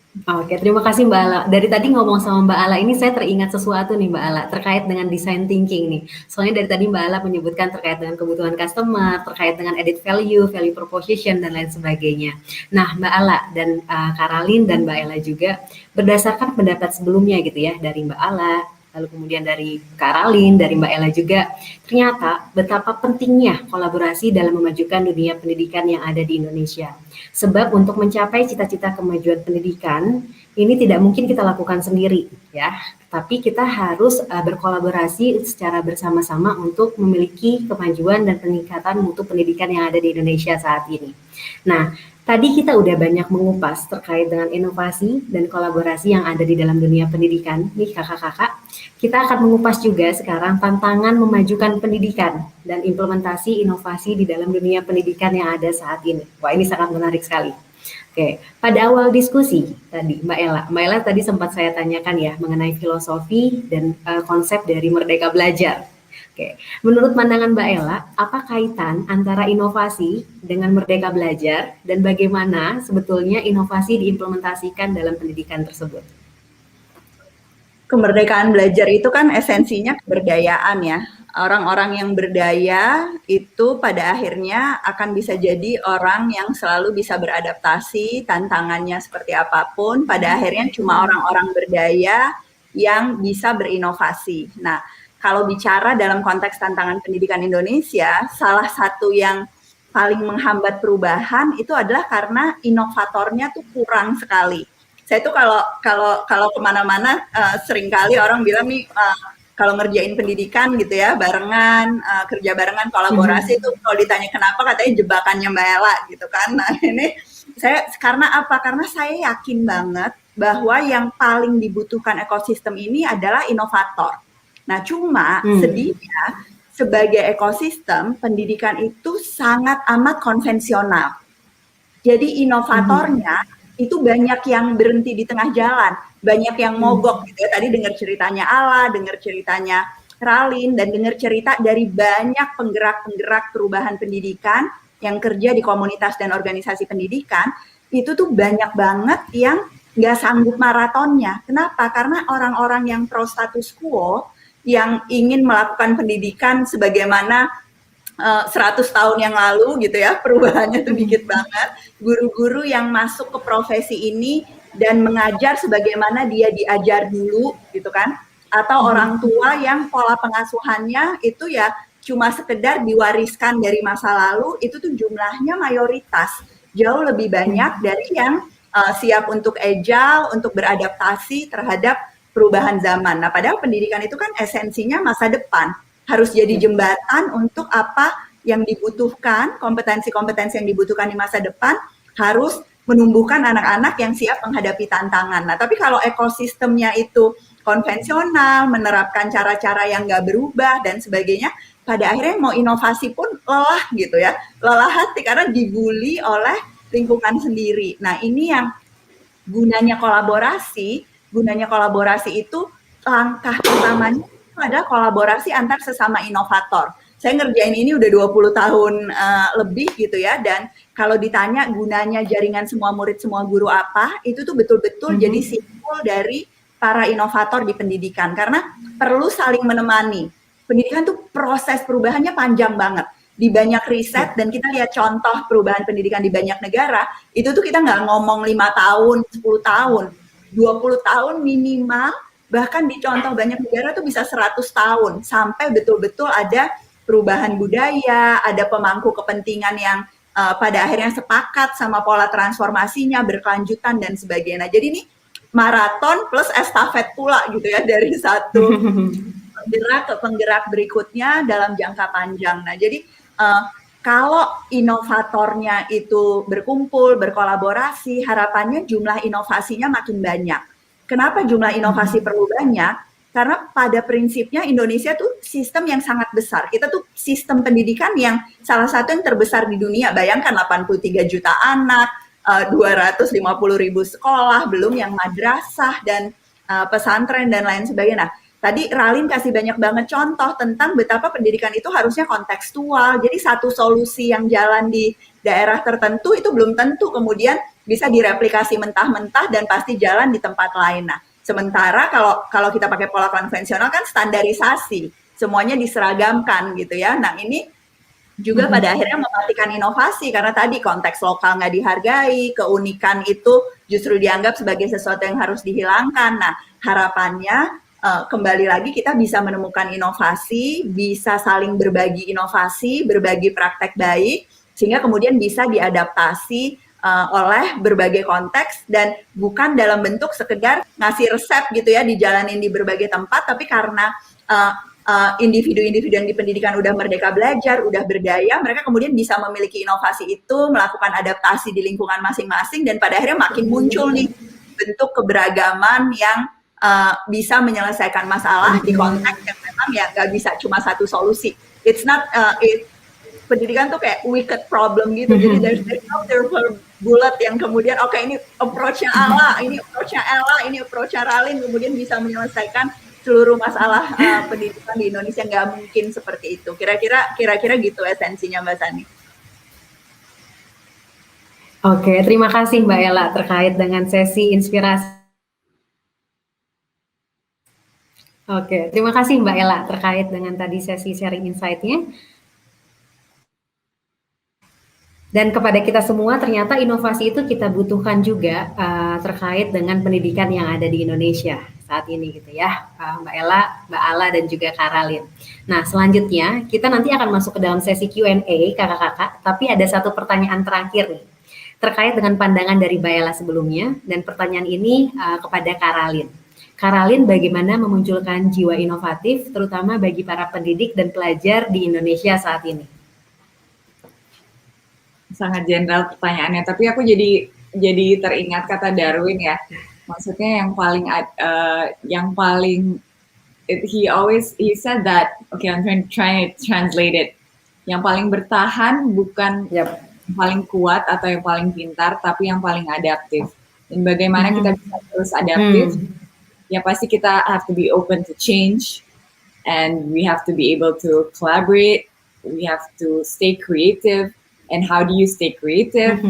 Oke, terima kasih Mbak Ala. Dari tadi ngomong sama Mbak Ala ini saya teringat sesuatu nih Mbak Ala, terkait dengan design thinking nih. Soalnya dari tadi Mbak Ala menyebutkan terkait dengan kebutuhan customer, terkait dengan added value, value proposition, dan lain sebagainya. Nah, Mbak Ala dan Karalin dan Mbak Ella juga, berdasarkan pendapat sebelumnya gitu ya, dari Mbak Ala, lalu kemudian dari Karalin, dari Mbak Ella juga, ternyata betapa pentingnya kolaborasi dalam memajukan dunia pendidikan yang ada di Indonesia. Sebab untuk mencapai cita-cita kemajuan pendidikan, ini tidak mungkin kita lakukan sendiri ya, tapi kita harus berkolaborasi secara bersama-sama untuk memiliki kemajuan dan peningkatan mutu pendidikan yang ada di Indonesia saat ini. Nah, tadi kita udah banyak mengupas terkait dengan inovasi dan kolaborasi yang ada di dalam dunia pendidikan. Nih kakak-kakak, kita akan mengupas juga sekarang tantangan memajukan pendidikan dan implementasi inovasi di dalam dunia pendidikan yang ada saat ini. Wah, ini sangat menarik sekali. Oke, pada awal diskusi tadi Mbak Ella tadi sempat saya tanyakan ya mengenai filosofi dan konsep dari Merdeka Belajar. Oke, menurut pandangan Mbak Ella, apa kaitan antara inovasi dengan Merdeka Belajar dan bagaimana sebetulnya inovasi diimplementasikan dalam pendidikan tersebut?
Kemerdekaan belajar itu kan esensinya keberdayaan ya. Orang-orang yang berdaya itu pada akhirnya akan bisa jadi orang yang selalu bisa beradaptasi, tantangannya seperti apapun, pada akhirnya cuma orang-orang berdaya yang bisa berinovasi. Nah, kalau bicara dalam konteks tantangan pendidikan Indonesia, salah satu yang paling menghambat perubahan itu adalah karena inovatornya tuh kurang sekali. Saya tuh kalau kemana-mana seringkali orang bilang nih kalau ngerjain pendidikan gitu ya barengan, kerja barengan, kolaborasi itu kalau ditanya kenapa katanya jebakannya Mbak Ella gitu kan. Nah ini saya karena apa? Karena saya yakin banget bahwa yang paling dibutuhkan ekosistem ini adalah inovator. Nah cuma sedihnya sebagai ekosistem pendidikan itu sangat amat konvensional. Jadi inovatornya itu banyak yang berhenti di tengah jalan, banyak yang mogok gitu ya. Tadi dengar ceritanya Ala, dengar ceritanya Ralin, dan dengar cerita dari banyak penggerak-penggerak perubahan pendidikan yang kerja di komunitas dan organisasi pendidikan, itu tuh banyak banget yang nggak sanggup maratonnya. Kenapa? Karena orang-orang yang pro status quo, yang ingin melakukan pendidikan sebagaimana 100 tahun yang lalu gitu ya, perubahannya tuh dikit banget. Guru-guru yang masuk ke profesi ini dan mengajar sebagaimana dia diajar dulu gitu kan, atau orang tua yang pola pengasuhannya itu ya cuma sekedar diwariskan dari masa lalu, itu tuh jumlahnya mayoritas, jauh lebih banyak dari yang siap untuk agile, untuk beradaptasi terhadap perubahan zaman. Nah, padahal pendidikan itu kan esensinya masa depan, harus jadi jembatan untuk apa yang dibutuhkan, kompetensi-kompetensi yang dibutuhkan di masa depan, harus menumbuhkan anak-anak yang siap menghadapi tantangan. Nah, tapi kalau ekosistemnya itu konvensional, menerapkan cara-cara yang nggak berubah dan sebagainya, pada akhirnya mau inovasi pun lelah gitu ya, lelah hati karena dibully oleh lingkungan sendiri. Nah, ini yang gunanya kolaborasi itu langkah utamanya adalah kolaborasi antar sesama inovator. Saya ngerjain ini udah 20 tahun lebih gitu ya, dan kalau ditanya gunanya jaringan semua murid, semua guru apa, itu tuh betul-betul jadi simbol dari para inovator di pendidikan, karena perlu saling menemani. Pendidikan tuh proses perubahannya panjang banget. Di banyak riset, dan kita lihat contoh perubahan pendidikan di banyak negara, itu tuh kita nggak ngomong 5 tahun, 10 tahun, 20 tahun minimal, bahkan di contoh banyak negara tuh bisa 100 tahun sampai betul-betul ada perubahan budaya, ada pemangku kepentingan yang pada akhirnya sepakat sama pola transformasinya, berkelanjutan dan sebagainya. Jadi ini maraton plus estafet pula gitu ya, dari satu penggerak ke penggerak berikutnya dalam jangka panjang. Nah jadi kalau inovatornya itu berkumpul, berkolaborasi, harapannya jumlah inovasinya makin banyak. Kenapa jumlah inovasi perlu banyak? Karena pada prinsipnya Indonesia tuh sistem yang sangat besar. Kita tuh sistem pendidikan yang salah satu yang terbesar di dunia. Bayangkan 83 juta anak, 250 ribu sekolah, belum yang madrasah dan pesantren dan lain sebagainya. Nah, tadi Ralin kasih banyak banget contoh tentang betapa pendidikan itu harusnya kontekstual. Jadi satu solusi yang jalan di daerah tertentu itu belum tentu kemudian bisa direplikasi mentah-mentah dan pasti jalan di tempat lain. Nah, sementara kalau kita pakai pola konvensional kan standarisasi, semuanya diseragamkan gitu ya. Nah, ini juga pada akhirnya mematikan inovasi karena tadi konteks lokal nggak dihargai, keunikan itu justru dianggap sebagai sesuatu yang harus dihilangkan. Nah, harapannya kembali lagi kita bisa menemukan inovasi, bisa saling berbagi inovasi, berbagi praktek baik, sehingga kemudian bisa diadaptasi oleh berbagai konteks dan bukan dalam bentuk sekedar ngasih resep gitu ya dijalanin di berbagai tempat, tapi karena individu-individu yang di pendidikan udah merdeka belajar, udah berdaya, mereka kemudian bisa memiliki inovasi itu, melakukan adaptasi di lingkungan masing-masing, dan pada akhirnya makin muncul nih bentuk keberagaman yang bisa menyelesaikan masalah di konteks yang memang ya nggak bisa cuma satu solusi. It's not, pendidikan tuh kayak wicked problem gitu, jadi there's no silver bullet yang kemudian oke, ini approach-nya Ala, ini approach-nya Ella, ini approach-nya Ralin, kemudian bisa menyelesaikan seluruh masalah pendidikan di Indonesia. Nggak mungkin seperti itu. Kira-kira gitu esensinya Mbak Sani.
Oke, terima kasih Mbak Ella terkait dengan sesi inspirasi. Oke, terima kasih Mbak Ella terkait dengan tadi sesi sharing insight-nya. Dan kepada kita semua, ternyata inovasi itu kita butuhkan juga terkait dengan pendidikan yang ada di Indonesia saat ini gitu ya, Mbak Ella, Mbak Ala, dan juga Kak Ralin. Nah, selanjutnya kita nanti akan masuk ke dalam sesi Q&A kakak-kakak, tapi ada satu pertanyaan terakhir nih, terkait dengan pandangan dari Mbak Ella sebelumnya, dan pertanyaan ini kepada Kak Ralin. Kak Ralin, bagaimana memunculkan jiwa inovatif, terutama bagi para pendidik dan pelajar di Indonesia saat ini?
Sangat general pertanyaannya, tapi aku jadi teringat kata Darwin ya. Maksudnya yang paling he said that, okay, I'm trying to translate it. Yang paling bertahan bukan yang paling kuat atau yang paling pintar, tapi yang paling adaptif. Dan bagaimana kita bisa terus adaptif? Ya pasti kita have to be open to change, and we have to be able to collaborate. We have to stay creative. And how do you stay creative?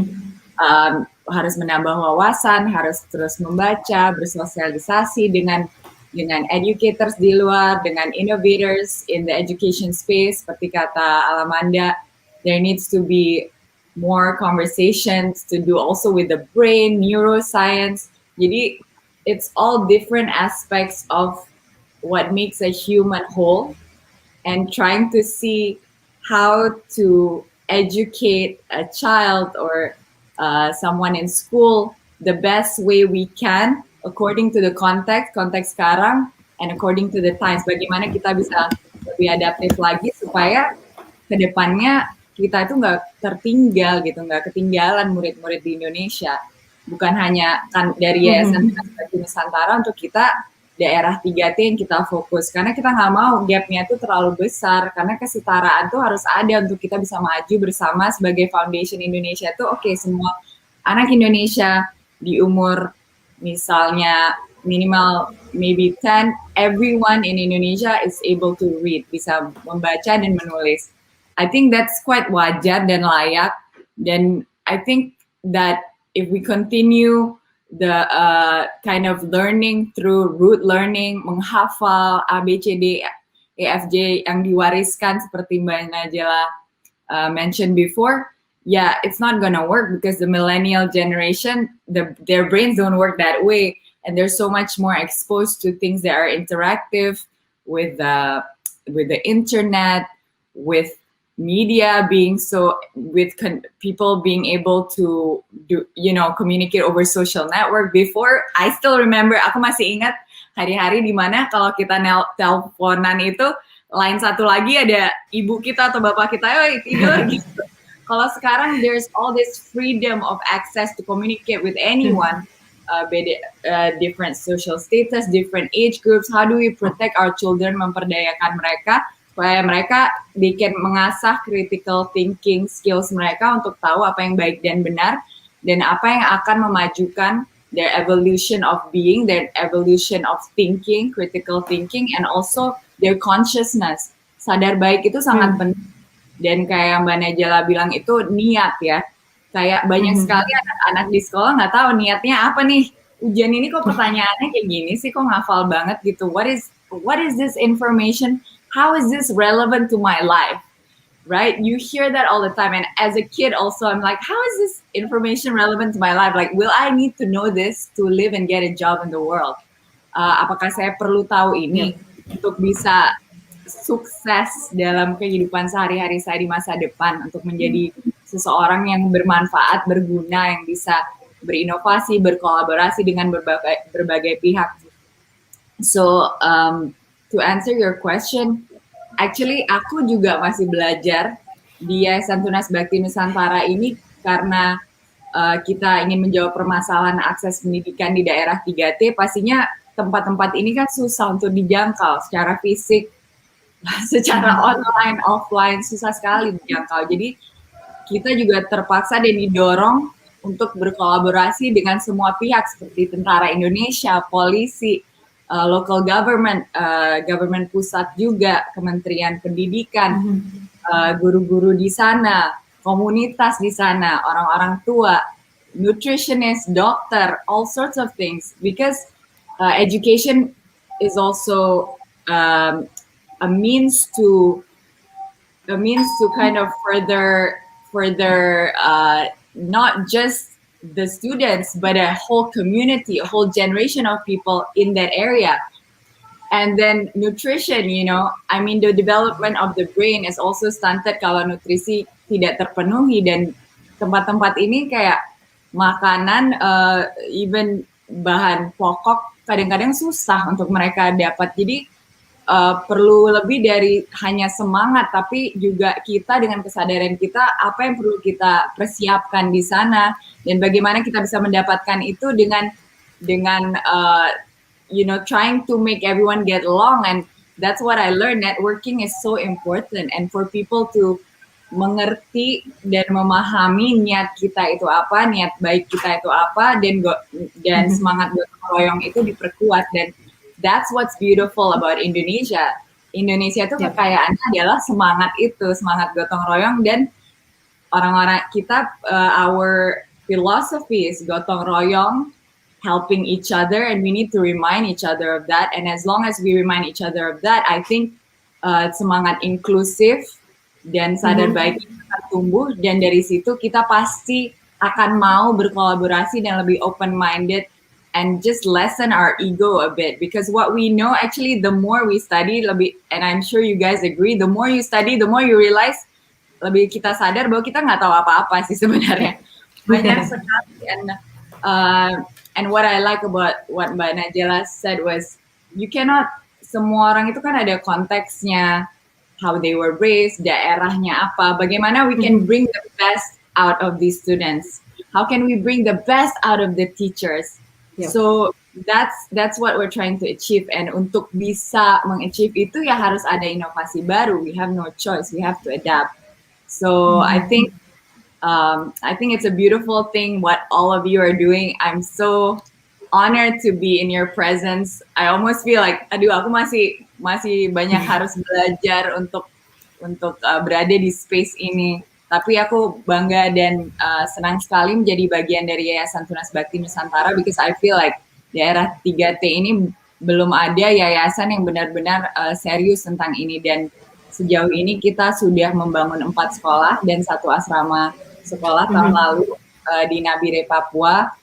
Harus menambah wawasan, harus terus membaca, bersosialisasi dengan educators di luar, dengan innovators in the education space. Seperti kata Alamanda, there needs to be more conversations to do also with the brain, neuroscience. Jadi it's all different aspects of what makes a human whole, and trying to see how to educate a child or someone in school the best way we can according to the context sekarang and according to the times. Bagaimana kita bisa lebih adaptif lagi supaya kedepannya kita itu nggak tertinggal gitu, nggak ketinggalan murid-murid di Indonesia. Bukan hanya kan dari Yayasan Nusantara, untuk kita daerah 3T yang kita fokus, karena kita nggak mau gapnya itu terlalu besar, karena kesetaraan tuh harus ada untuk kita bisa maju bersama sebagai foundation Indonesia tuh. Oke, semua anak Indonesia di umur misalnya minimal maybe 10, everyone in Indonesia is able to read, bisa membaca dan menulis. I think that's quite wajar dan layak, dan I think that if we continue the kind of learning through root learning, menghafal ABCD, EFJ yang diwariskan seperti Mbak Najela mentioned before, yeah, it's not gonna work because the millennial generation, their brains don't work that way, and they're so much more exposed to things that are interactive with the internet, with media being so, with people being able to do, communicate over social network. Before, I still remember, aku masih ingat hari-hari di mana kalau kita teleponan itu, line satu lagi ada ibu kita atau bapak kita, tidur gitu. Kalau sekarang, there's all this freedom of access to communicate with anyone, different social status, different age groups. How do we protect our children, memperdayakan mereka, supaya mereka can mengasah critical thinking skills mereka untuk tahu apa yang baik dan benar, dan apa yang akan memajukan their evolution of being, their evolution of thinking, critical thinking, and also their consciousness. Sadar baik itu sangat penting. Dan kayak Mbak Najela bilang itu niat ya. Kayak banyak sekali anak-anak di sekolah nggak tahu niatnya apa nih. Ujian ini kok pertanyaannya kayak gini sih, kok ngafal banget gitu. What is this information? How is this relevant to my life? Right? You hear that all the time. And as a kid also, I'm like, how is this information relevant to my life? Like, will I need to know this to live and get a job in the world? Apakah saya perlu tahu ini untuk bisa sukses dalam kehidupan sehari-hari saya di masa depan, untuk menjadi seseorang yang bermanfaat, berguna, yang bisa berinovasi, berkolaborasi dengan berbagai pihak. So, to answer your question, actually aku juga masih belajar di Yayasan Tunas Bakti Nusantara ini karena kita ingin menjawab permasalahan akses pendidikan di daerah 3T. Pastinya tempat-tempat ini kan susah untuk dijangkau secara fisik, secara online, offline, susah sekali dijangkau. Jadi kita juga terpaksa dan didorong untuk berkolaborasi dengan semua pihak seperti Tentara Indonesia, polisi, local government, government pusat juga, Kementerian Pendidikan, guru-guru di sana, komunitas di sana, orang-orang tua, nutritionist, dokter, all sorts of things. Because education is also a means to kind of further not just the students, but a whole community, a whole generation of people in that area. And then nutrition, you know, I mean, the development of the brain is also stunted kalau nutrisi tidak terpenuhi, dan tempat-tempat ini kayak makanan, even bahan pokok kadang-kadang susah untuk mereka dapat. Jadi perlu lebih dari hanya semangat, tapi juga kita dengan kesadaran kita apa yang perlu kita persiapkan di sana, dan bagaimana kita bisa mendapatkan itu dengan you know, trying to make everyone get along. And that's what I learned. Networking is so important, and for people to mengerti dan memahami niat kita itu apa, niat baik kita itu apa, dan semangat gotong royong itu diperkuat. Dan that's what's beautiful about Indonesia. Indonesia itu kekayaannya adalah semangat itu, semangat gotong royong, dan orang-orang kita, our philosophy is gotong royong, helping each other, and we need to remind each other of that. And as long as we remind each other of that, I think semangat inklusif dan sadar baik itu akan tumbuh, dan dari situ kita pasti akan mau berkolaborasi dan lebih open-minded and just lessen our ego a bit. Because what we know, actually, the more we study, lebih, and I'm sure you guys agree, the more you study, the more you realize, lebih kita sadar bahwa kita nggak tahu apa-apa sih sebenarnya. Banyak sekali. And what I like about what Mbak Najela said was, you cannot, semua orang itu kan ada konteksnya, how they were raised, daerahnya apa, bagaimana we can bring the best out of these students, how can we bring the best out of the teachers. So that's what we're trying to achieve, and untuk bisa mengachieve itu ya harus ada inovasi baru. We have no choice, we have to adapt. So I think it's a beautiful thing what all of you are doing. I'm so honored to be in your presence. I almost feel like, aduh, aku masih banyak harus belajar untuk berada di space ini. Tapi aku bangga dan senang sekali menjadi bagian dari Yayasan Tunas Bakti Nusantara, because I feel like daerah 3T ini belum ada yayasan yang benar-benar serius tentang ini. Dan sejauh ini kita sudah membangun 4 sekolah dan 1 asrama sekolah tahun lalu di Nabire, Papua.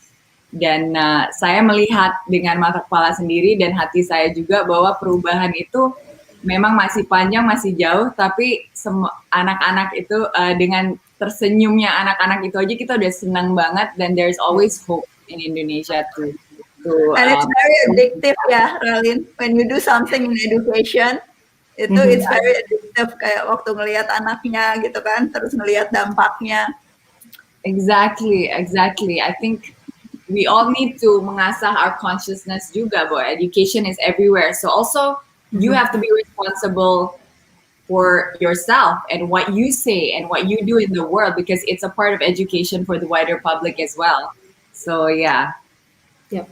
Dan saya melihat dengan mata kepala sendiri dan hati saya juga bahwa perubahan itu memang masih panjang, masih jauh, tapi anak-anak itu dengan tersenyumnya anak-anak itu aja kita udah senang banget, dan there's always hope in Indonesia too.
And it's very addictive ya, Ralin. When you do something in education, itu it's very addictive, kayak waktu ngelihat anaknya gitu kan, terus ngelihat dampaknya.
Exactly. I think we all need to mengasah our consciousness juga, bahwa education is everywhere. So also you have to be responsible for yourself and what you say and what you do in the world, because it's a part of education for the wider public as well. So yeah.
Yep.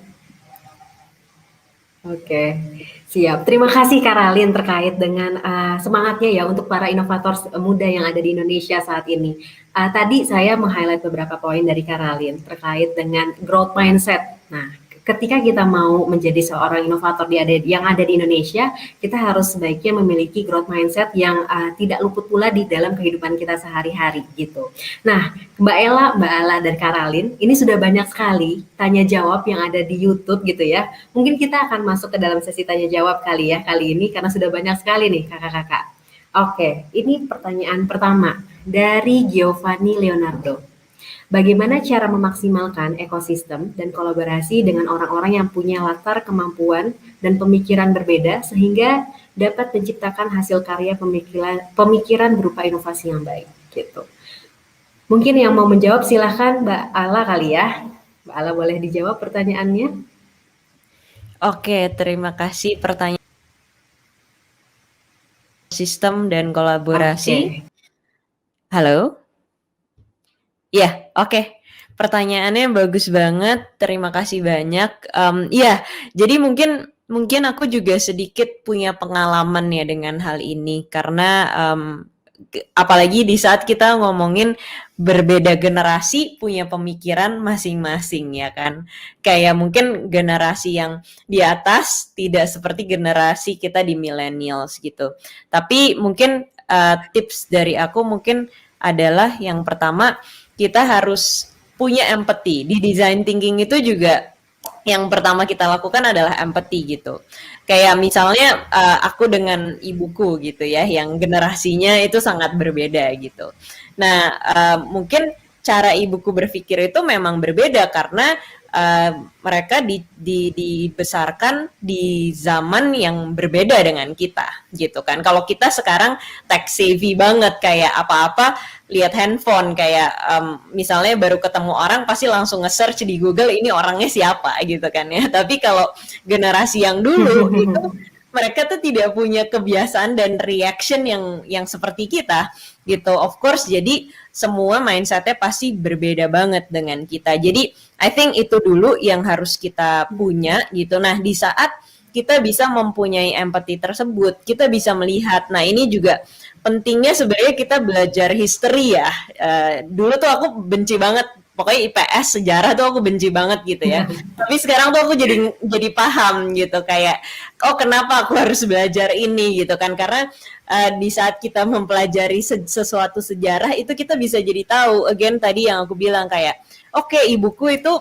Oke, siap. Terima kasih Kak Ralin terkait dengan semangatnya ya untuk para inovator muda yang ada di Indonesia saat ini. Tadi saya meng-highlight beberapa poin dari Kak Ralin terkait dengan growth mindset. Nah, ketika kita mau menjadi seorang inovator yang ada di Indonesia, kita harus sebaiknya memiliki growth mindset yang tidak luput pula di dalam kehidupan kita sehari-hari gitu. Nah, Mbak Ella, Mbak Ala, dan Kak Ralin, ini sudah banyak sekali tanya jawab yang ada di YouTube gitu ya. Mungkin kita akan masuk ke dalam sesi tanya jawab kali ya kali ini karena sudah banyak sekali nih kakak-kakak. Oke, ini pertanyaan pertama dari Giovanni Leonardo. Bagaimana cara memaksimalkan ekosistem dan kolaborasi dengan orang-orang yang punya latar kemampuan dan pemikiran berbeda sehingga dapat menciptakan hasil karya pemikiran berupa inovasi yang baik gitu. Mungkin yang mau menjawab silahkan Mbak Ala kali ya. Mbak Ala boleh dijawab pertanyaannya?
Oke, terima kasih pertanyaan sistem dan kolaborasi.
Oke.
Halo? Ya, oke. Pertanyaannya bagus banget. Terima kasih banyak. Iya, jadi mungkin aku juga sedikit punya pengalaman ya dengan hal ini karena apalagi di saat kita ngomongin berbeda generasi punya pemikiran masing-masing ya kan. Kayak mungkin generasi yang di atas tidak seperti generasi kita di millennials gitu. Tapi mungkin tips dari aku mungkin adalah yang pertama kita harus punya empathy. Di design thinking itu juga yang pertama kita lakukan adalah empathy gitu. Kayak misalnya aku dengan ibuku gitu ya, yang generasinya itu sangat berbeda gitu. Nah, mungkin cara ibuku berpikir itu memang berbeda karena mereka dibesarkan di zaman yang berbeda dengan kita gitu kan. Kalau kita sekarang tech savvy banget, kayak apa-apa lihat handphone, kayak misalnya baru ketemu orang pasti langsung nge-search di Google ini orangnya siapa gitu kan ya. Tapi kalau generasi yang dulu itu mereka tuh tidak punya kebiasaan dan reaction yang seperti kita gitu. Of course, jadi semua mindsetnya pasti berbeda banget dengan kita. Jadi I think itu dulu yang harus kita punya gitu. Nah, di saat kita bisa mempunyai empati tersebut, kita bisa melihat. Nah, ini juga pentingnya sebenarnya kita belajar history ya. Dulu tuh aku benci banget, pokoknya IPS sejarah tuh aku benci banget gitu ya. Tapi sekarang tuh aku jadi paham gitu, kayak oh kenapa aku harus belajar ini gitu kan, karena di saat kita mempelajari sesuatu sejarah itu kita bisa jadi tahu. Again tadi yang aku bilang kayak oke, ibuku itu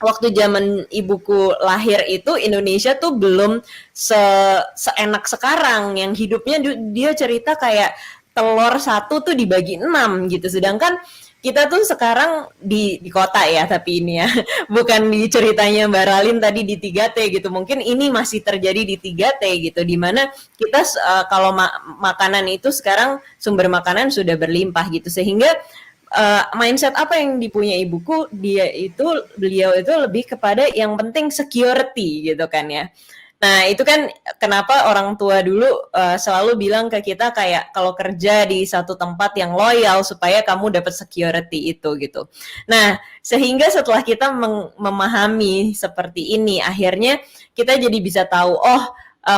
waktu zaman ibuku lahir itu Indonesia tuh belum seenak sekarang, yang hidupnya dia cerita kayak telur satu tuh dibagi 6 gitu, sedangkan kita tuh sekarang di kota ya, tapi ini ya bukan di ceritanya Mbak Ralin tadi di 3T gitu. Mungkin ini masih terjadi di 3T gitu, dimana kita kalau makanan itu sekarang sumber makanan sudah berlimpah gitu, sehingga mindset apa yang dipunyai ibuku, beliau itu lebih kepada yang penting security gitu kan ya. Nah, itu kan kenapa orang tua dulu selalu bilang ke kita kayak kalau kerja di satu tempat yang loyal supaya kamu dapat security itu gitu. Nah, sehingga setelah kita memahami seperti ini, akhirnya kita jadi bisa tahu,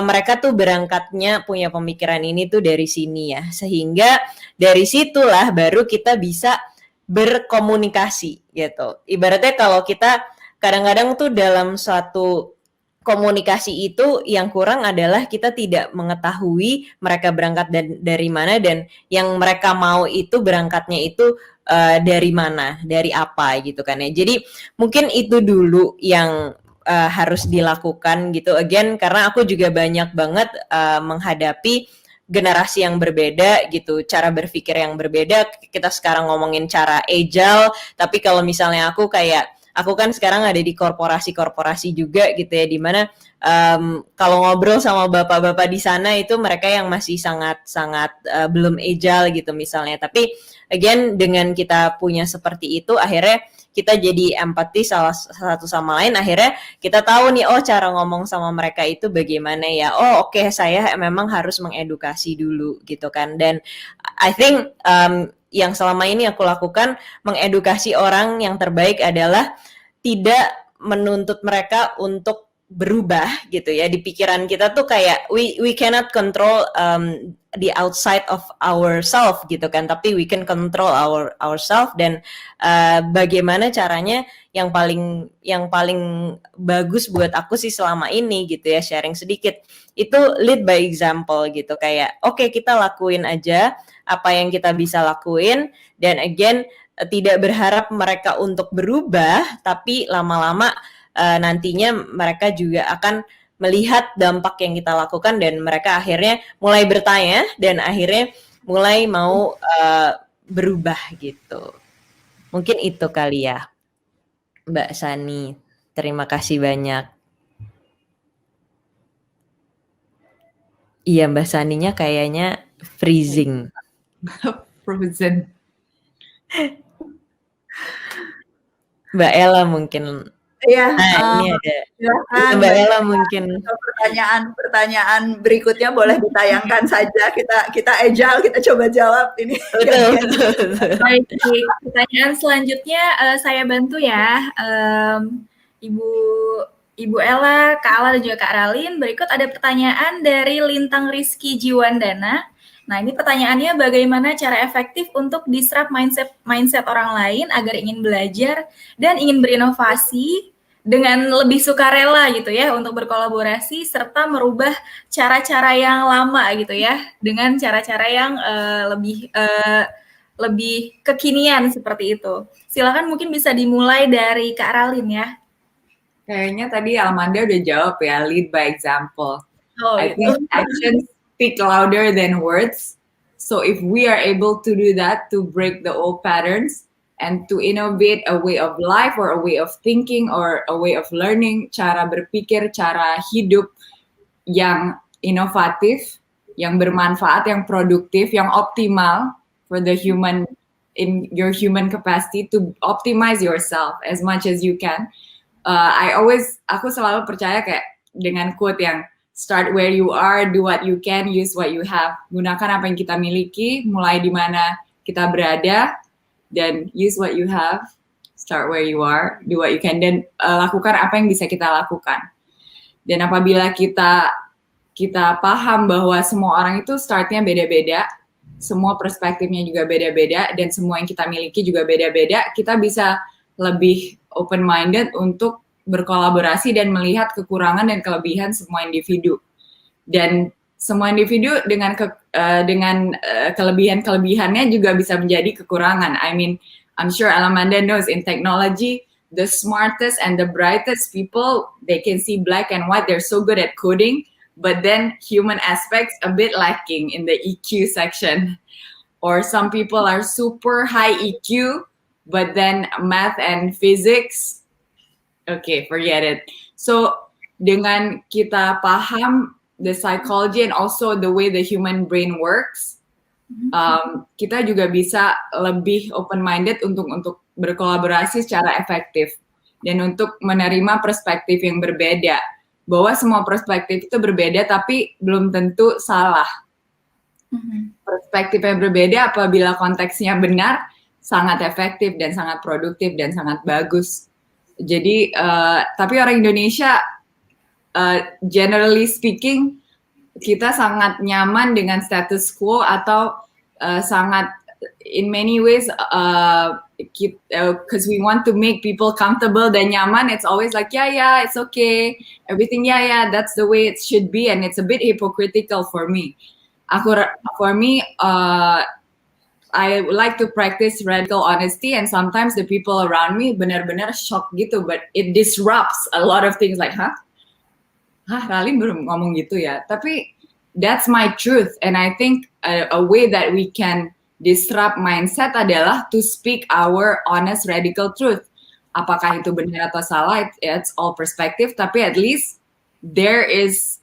mereka tuh berangkatnya punya pemikiran ini tuh dari sini ya. Sehingga dari situlah baru kita bisa berkomunikasi gitu. Ibaratnya kalau kita kadang-kadang tuh dalam suatu komunikasi itu yang kurang adalah kita tidak mengetahui mereka berangkat dari mana, dan yang mereka mau itu berangkatnya itu dari mana, dari apa gitu kan ya. Jadi mungkin itu dulu yang harus dilakukan gitu. Again, karena aku juga banyak banget menghadapi generasi yang berbeda gitu, cara berpikir yang berbeda. Kita sekarang ngomongin cara agile, tapi kalau misalnya aku kan sekarang ada di korporasi juga gitu ya, dimana kalau ngobrol sama bapak-bapak di sana itu mereka yang masih sangat belum agile gitu misalnya. Tapi again, dengan kita punya seperti itu, akhirnya kita jadi empati satu sama lain. Akhirnya kita tahu nih, cara ngomong sama mereka itu bagaimana ya. Oke, saya memang harus mengedukasi dulu gitu kan. Dan I think yang selama ini aku lakukan, mengedukasi orang yang terbaik adalah tidak menuntut mereka untuk berubah gitu ya. Di pikiran kita tuh kayak we cannot control the outside of ourselves gitu kan, tapi we can control ourselves. Dan bagaimana caranya yang paling bagus buat aku sih selama ini gitu ya, sharing sedikit, itu lead by example gitu. Kayak oke, kita lakuin aja apa yang kita bisa lakuin, dan again tidak berharap mereka untuk berubah, tapi lama-lama nantinya mereka juga akan melihat dampak yang kita lakukan, dan mereka akhirnya mulai bertanya dan akhirnya mulai mau berubah gitu. Mungkin itu kali ya, Mbak Sani. Terima kasih banyak. Iya, Mbak Saninya kayaknya freezing.
Frozen.
Mbak Ella mungkin.
Iya,
Ini ada.
silakan.
Mbak Ella mungkin.
Pertanyaan berikutnya boleh ditayangkan saja. Kita agile, kita coba jawab ini.
Betul.
Baik, pertanyaan selanjutnya saya bantu ya, Ibu Ella, Kak Ala, dan juga Kak Ralin. Berikut ada pertanyaan dari Lintang Rizky Jiwandana. Nah, ini pertanyaannya, bagaimana cara efektif untuk disrupt mindset orang lain agar ingin belajar dan ingin berinovasi dengan lebih sukarela gitu ya, untuk berkolaborasi serta merubah cara-cara yang lama gitu ya, dengan cara-cara yang lebih kekinian seperti itu. Silakan, mungkin bisa dimulai dari Kak Ralin ya.
Kayaknya tadi Amanda udah jawab ya, lead by example. I
Gitu.
think actions speak louder than words. So if we are able to do that, to break the old patterns and to innovate a way of life or a way of thinking or a way of learning, cara berpikir, cara hidup yang inovatif, yang bermanfaat, yang produktif, yang optimal for the human, in your human capacity to optimize yourself as much as you can. Aku selalu percaya kayak dengan quote yang start where you are, do what you can, use what you have. Gunakan apa yang kita miliki, mulai di mana kita berada, dan use what you have, start where you are, do what you can, dan lakukan apa yang bisa kita lakukan. Dan apabila kita paham bahwa semua orang itu startnya beda-beda, semua perspektifnya juga beda-beda, dan semua yang kita miliki juga beda-beda, kita bisa lebih open-minded untuk berkolaborasi dan melihat kekurangan dan kelebihan semua individu. Dan semua individu dengan kelebihan-kelebihannya juga bisa menjadi kekurangan. I mean, I'm sure Amanda knows in technology, the smartest and the brightest people, they can see black and white, they're so good at coding, but then human aspects a bit lacking in the EQ section. Or some people are super high EQ, but then math and physics, okay, forget it. So dengan kita paham the psychology and also the way the human brain works, kita juga bisa lebih open-minded untuk berkolaborasi secara efektif dan untuk menerima perspektif yang berbeda. Bahwa semua perspektif itu berbeda, tapi belum tentu salah. Perspektif yang berbeda apabila konteksnya benar, sangat efektif dan sangat produktif dan sangat bagus. Jadi, tapi orang Indonesia, generally speaking, kita sangat nyaman dengan status quo atau sangat, in many ways, because we want to make people comfortable dan nyaman, it's always like, yeah, it's okay, everything, yeah, that's the way it should be, and it's a bit hypocritical for me. For me, I like to practice radical honesty, and sometimes the people around me benar-benar shock gitu, but it disrupts a lot of things like, Ralin baru ngomong gitu ya. Tapi that's my truth, and I think a way that we can disrupt mindset adalah to speak our honest radical truth. Apakah itu benar atau salah, it's all perspective, tapi at least there is,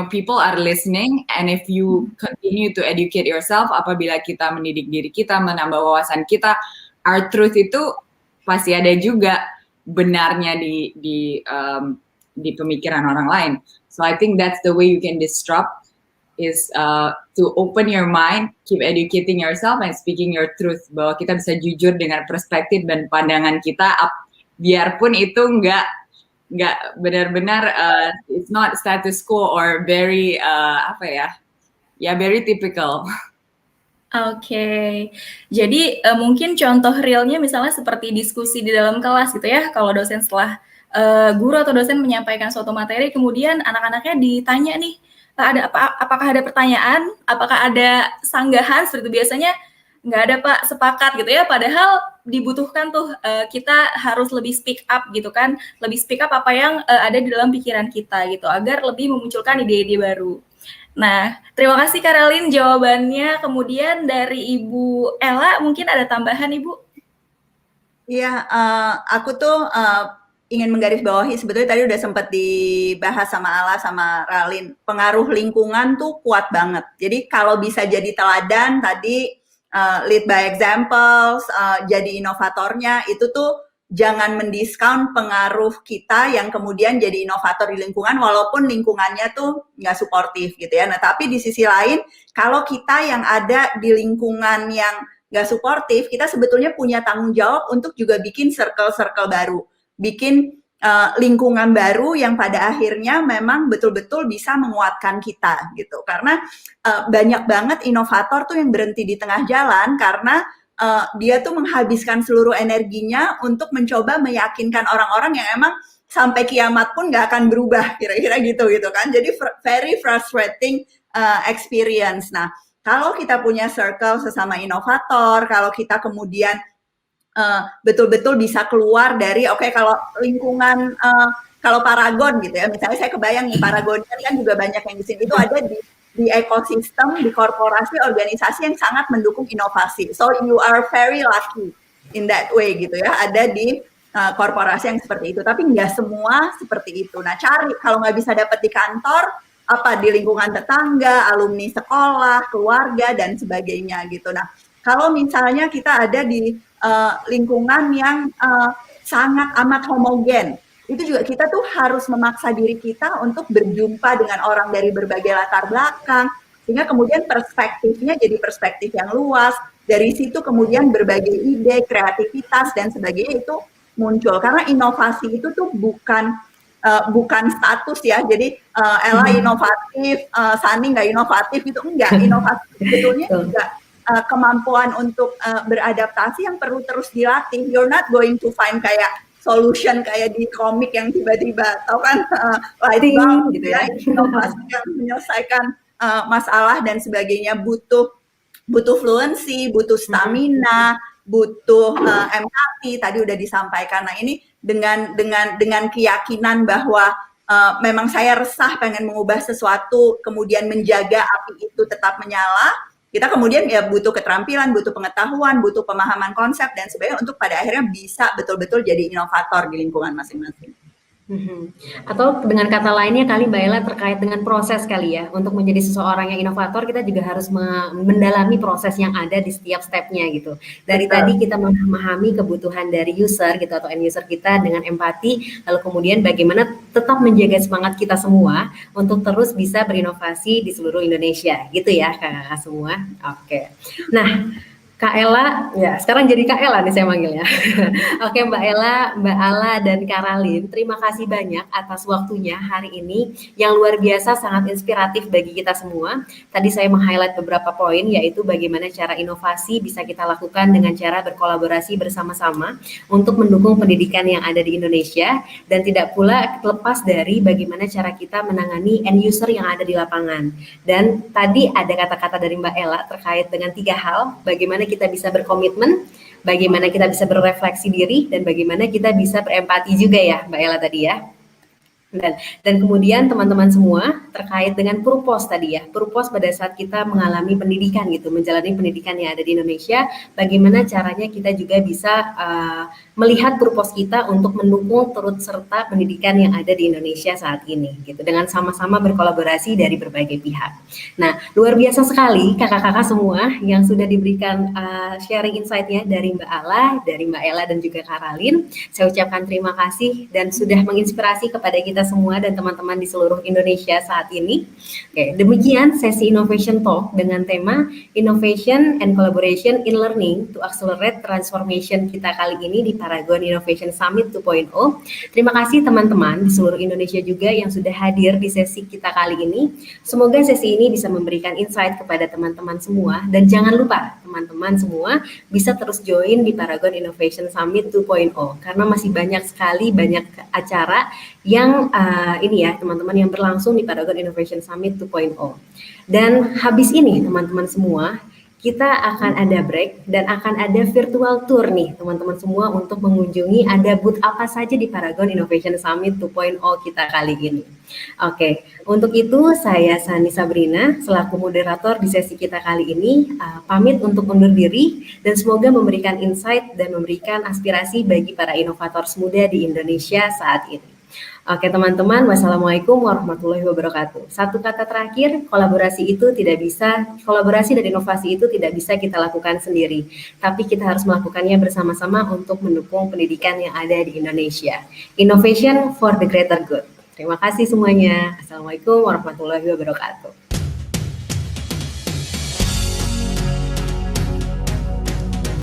people are listening, and if you continue to educate yourself, apabila kita mendidik diri kita, menambah wawasan kita, our truth itu pasti ada juga benarnya di pemikiran orang lain. So I think that's the way you can disrupt, is to open your mind, keep educating yourself, and speaking your truth. Bahwa kita bisa jujur dengan perspektif dan pandangan kita, biarpun itu nggak nggak benar-benar it's not status quo or very very typical.
Oke, jadi mungkin contoh realnya misalnya seperti diskusi di dalam kelas gitu ya, kalau dosen setelah guru atau dosen menyampaikan suatu materi, kemudian anak-anaknya ditanya nih, apakah ada pertanyaan, apakah ada sanggahan, seperti itu biasanya nggak ada Pak, sepakat gitu ya, padahal dibutuhkan tuh kita harus lebih speak up gitu kan, lebih speak up apa yang ada di dalam pikiran kita gitu, agar lebih memunculkan ide-ide baru. Nah, terima kasih Karalin jawabannya. Kemudian dari Ibu Ella, mungkin ada tambahan Ibu?
Iya, aku tuh ingin menggarisbawahi, sebetulnya tadi udah sempat dibahas sama Ala sama Ralin, pengaruh lingkungan tuh kuat banget. Jadi kalau bisa jadi teladan tadi, lead by examples, jadi inovatornya, itu tuh jangan mendiskount pengaruh kita yang kemudian jadi inovator di lingkungan walaupun lingkungannya tuh nggak suportif gitu ya. Nah tapi di sisi lain kalau kita yang ada di lingkungan yang nggak suportif, kita sebetulnya punya tanggung jawab untuk juga bikin circle-circle baru, bikin lingkungan baru yang pada akhirnya memang betul-betul bisa menguatkan kita gitu. Karena banyak banget inovator tuh yang berhenti di tengah jalan karena dia tuh menghabiskan seluruh energinya untuk mencoba meyakinkan orang-orang yang emang sampai kiamat pun nggak akan berubah, kira-kira gitu kan. Jadi very frustrating experience. Nah, kalau kita punya circle sesama inovator, kalau kita kemudian betul-betul bisa keluar dari kalau lingkungan kalau Paragon gitu ya, misalnya saya kebayang nih Paragon kan juga banyak yang di sini itu ada di ekosistem, di korporasi, organisasi yang sangat mendukung inovasi. So you are very lucky in that way gitu ya, ada di korporasi yang seperti itu. Tapi nggak semua seperti itu. Nah cari, kalau nggak bisa dapat di kantor, apa di lingkungan tetangga, alumni sekolah, keluarga, dan sebagainya gitu. Nah kalau misalnya kita ada di lingkungan yang sangat amat homogen, itu juga kita tuh harus memaksa diri kita untuk berjumpa dengan orang dari berbagai latar belakang, sehingga kemudian perspektifnya jadi perspektif yang luas, dari situ kemudian berbagai ide, kreativitas, dan sebagainya itu muncul, karena inovasi itu tuh bukan status ya, jadi Ella inovatif, Sani nggak inovatif, itu enggak, inovasi sebetulnya juga kemampuan untuk beradaptasi yang perlu terus dilatih. You're not going to find kayak solution kayak di komik yang tiba-tiba tau kan light bulb gitu ya, inovasi yang menyelesaikan masalah dan sebagainya butuh fluency, butuh stamina, butuh empati, tadi udah disampaikan. Nah ini dengan keyakinan bahwa memang saya resah pengen mengubah sesuatu, kemudian menjaga api itu tetap menyala, kita kemudian ya butuh keterampilan, butuh pengetahuan, butuh pemahaman konsep dan sebagainya untuk pada akhirnya bisa betul-betul jadi inovator di lingkungan masing-masing.
Atau dengan kata lainnya kali Mbak Ella terkait dengan proses kali ya, untuk menjadi seseorang yang inovator kita juga harus mendalami proses yang ada di setiap stepnya gitu. Dari tadi kita memahami kebutuhan dari user gitu atau end user kita dengan empati, lalu kemudian bagaimana tetap menjaga semangat kita semua untuk terus bisa berinovasi di seluruh Indonesia gitu ya kakak-kakak semua. Oke. Nah, Kak Ella, ya sekarang jadi Kak Ella nih saya manggilnya. Oke Mbak Ella, Mbak Ala, dan Karalin, terima kasih banyak atas waktunya hari ini yang luar biasa, sangat inspiratif bagi kita semua. Tadi saya meng-highlight beberapa poin, yaitu bagaimana cara inovasi bisa kita lakukan dengan cara berkolaborasi bersama-sama untuk mendukung pendidikan yang ada di Indonesia, dan tidak pula lepas dari bagaimana cara kita menangani end user yang ada di lapangan. Dan tadi ada kata-kata dari Mbak Ella terkait dengan 3 hal, bagaimana kita bisa berkomitmen, bagaimana kita bisa berefleksi diri, dan bagaimana kita bisa berempati juga ya Mbak Ella tadi ya. Dan kemudian teman-teman semua terkait dengan purpose tadi ya, purpose pada saat kita mengalami pendidikan gitu, menjalani pendidikan yang ada di Indonesia, bagaimana caranya kita juga bisa melihat purpose kita untuk mendukung turut serta pendidikan yang ada di Indonesia saat ini gitu, dengan sama-sama berkolaborasi dari berbagai pihak. Nah, luar biasa sekali kakak-kakak semua yang sudah diberikan sharing insight-nya dari Mbak Ala, dari Mbak Ella dan juga Karalin. Saya ucapkan terima kasih dan sudah menginspirasi kepada kita kita semua dan teman-teman di seluruh Indonesia saat ini. Oke, demikian sesi Innovation Talk dengan tema Innovation and Collaboration in Learning to Accelerate Transformation kita kali ini di Paragon Innovation Summit 2.0. Terima kasih teman-teman di seluruh Indonesia juga yang sudah hadir di sesi kita kali ini. Semoga sesi ini bisa memberikan insight kepada teman-teman semua, dan jangan lupa teman-teman semua bisa terus join di Paragon Innovation Summit 2.0 karena masih banyak sekali acara yang ini ya teman-teman yang berlangsung di Paragon Innovation Summit 2.0. Dan habis ini teman-teman semua kita akan ada break dan akan ada virtual tour nih teman-teman semua untuk mengunjungi ada booth apa saja di Paragon Innovation Summit 2.0 kita kali ini. Oke, untuk itu saya Sani Sabrina selaku moderator di sesi kita kali ini pamit untuk undur diri dan semoga memberikan insight dan memberikan aspirasi bagi para inovator muda di Indonesia saat ini. Oke teman-teman, wassalamualaikum warahmatullahi wabarakatuh. Satu kata terakhir, kolaborasi dan inovasi itu tidak bisa kita lakukan sendiri, tapi kita harus melakukannya bersama-sama untuk mendukung pendidikan yang ada di Indonesia. Innovation for the greater good. Terima kasih semuanya. Assalamualaikum warahmatullahi wabarakatuh.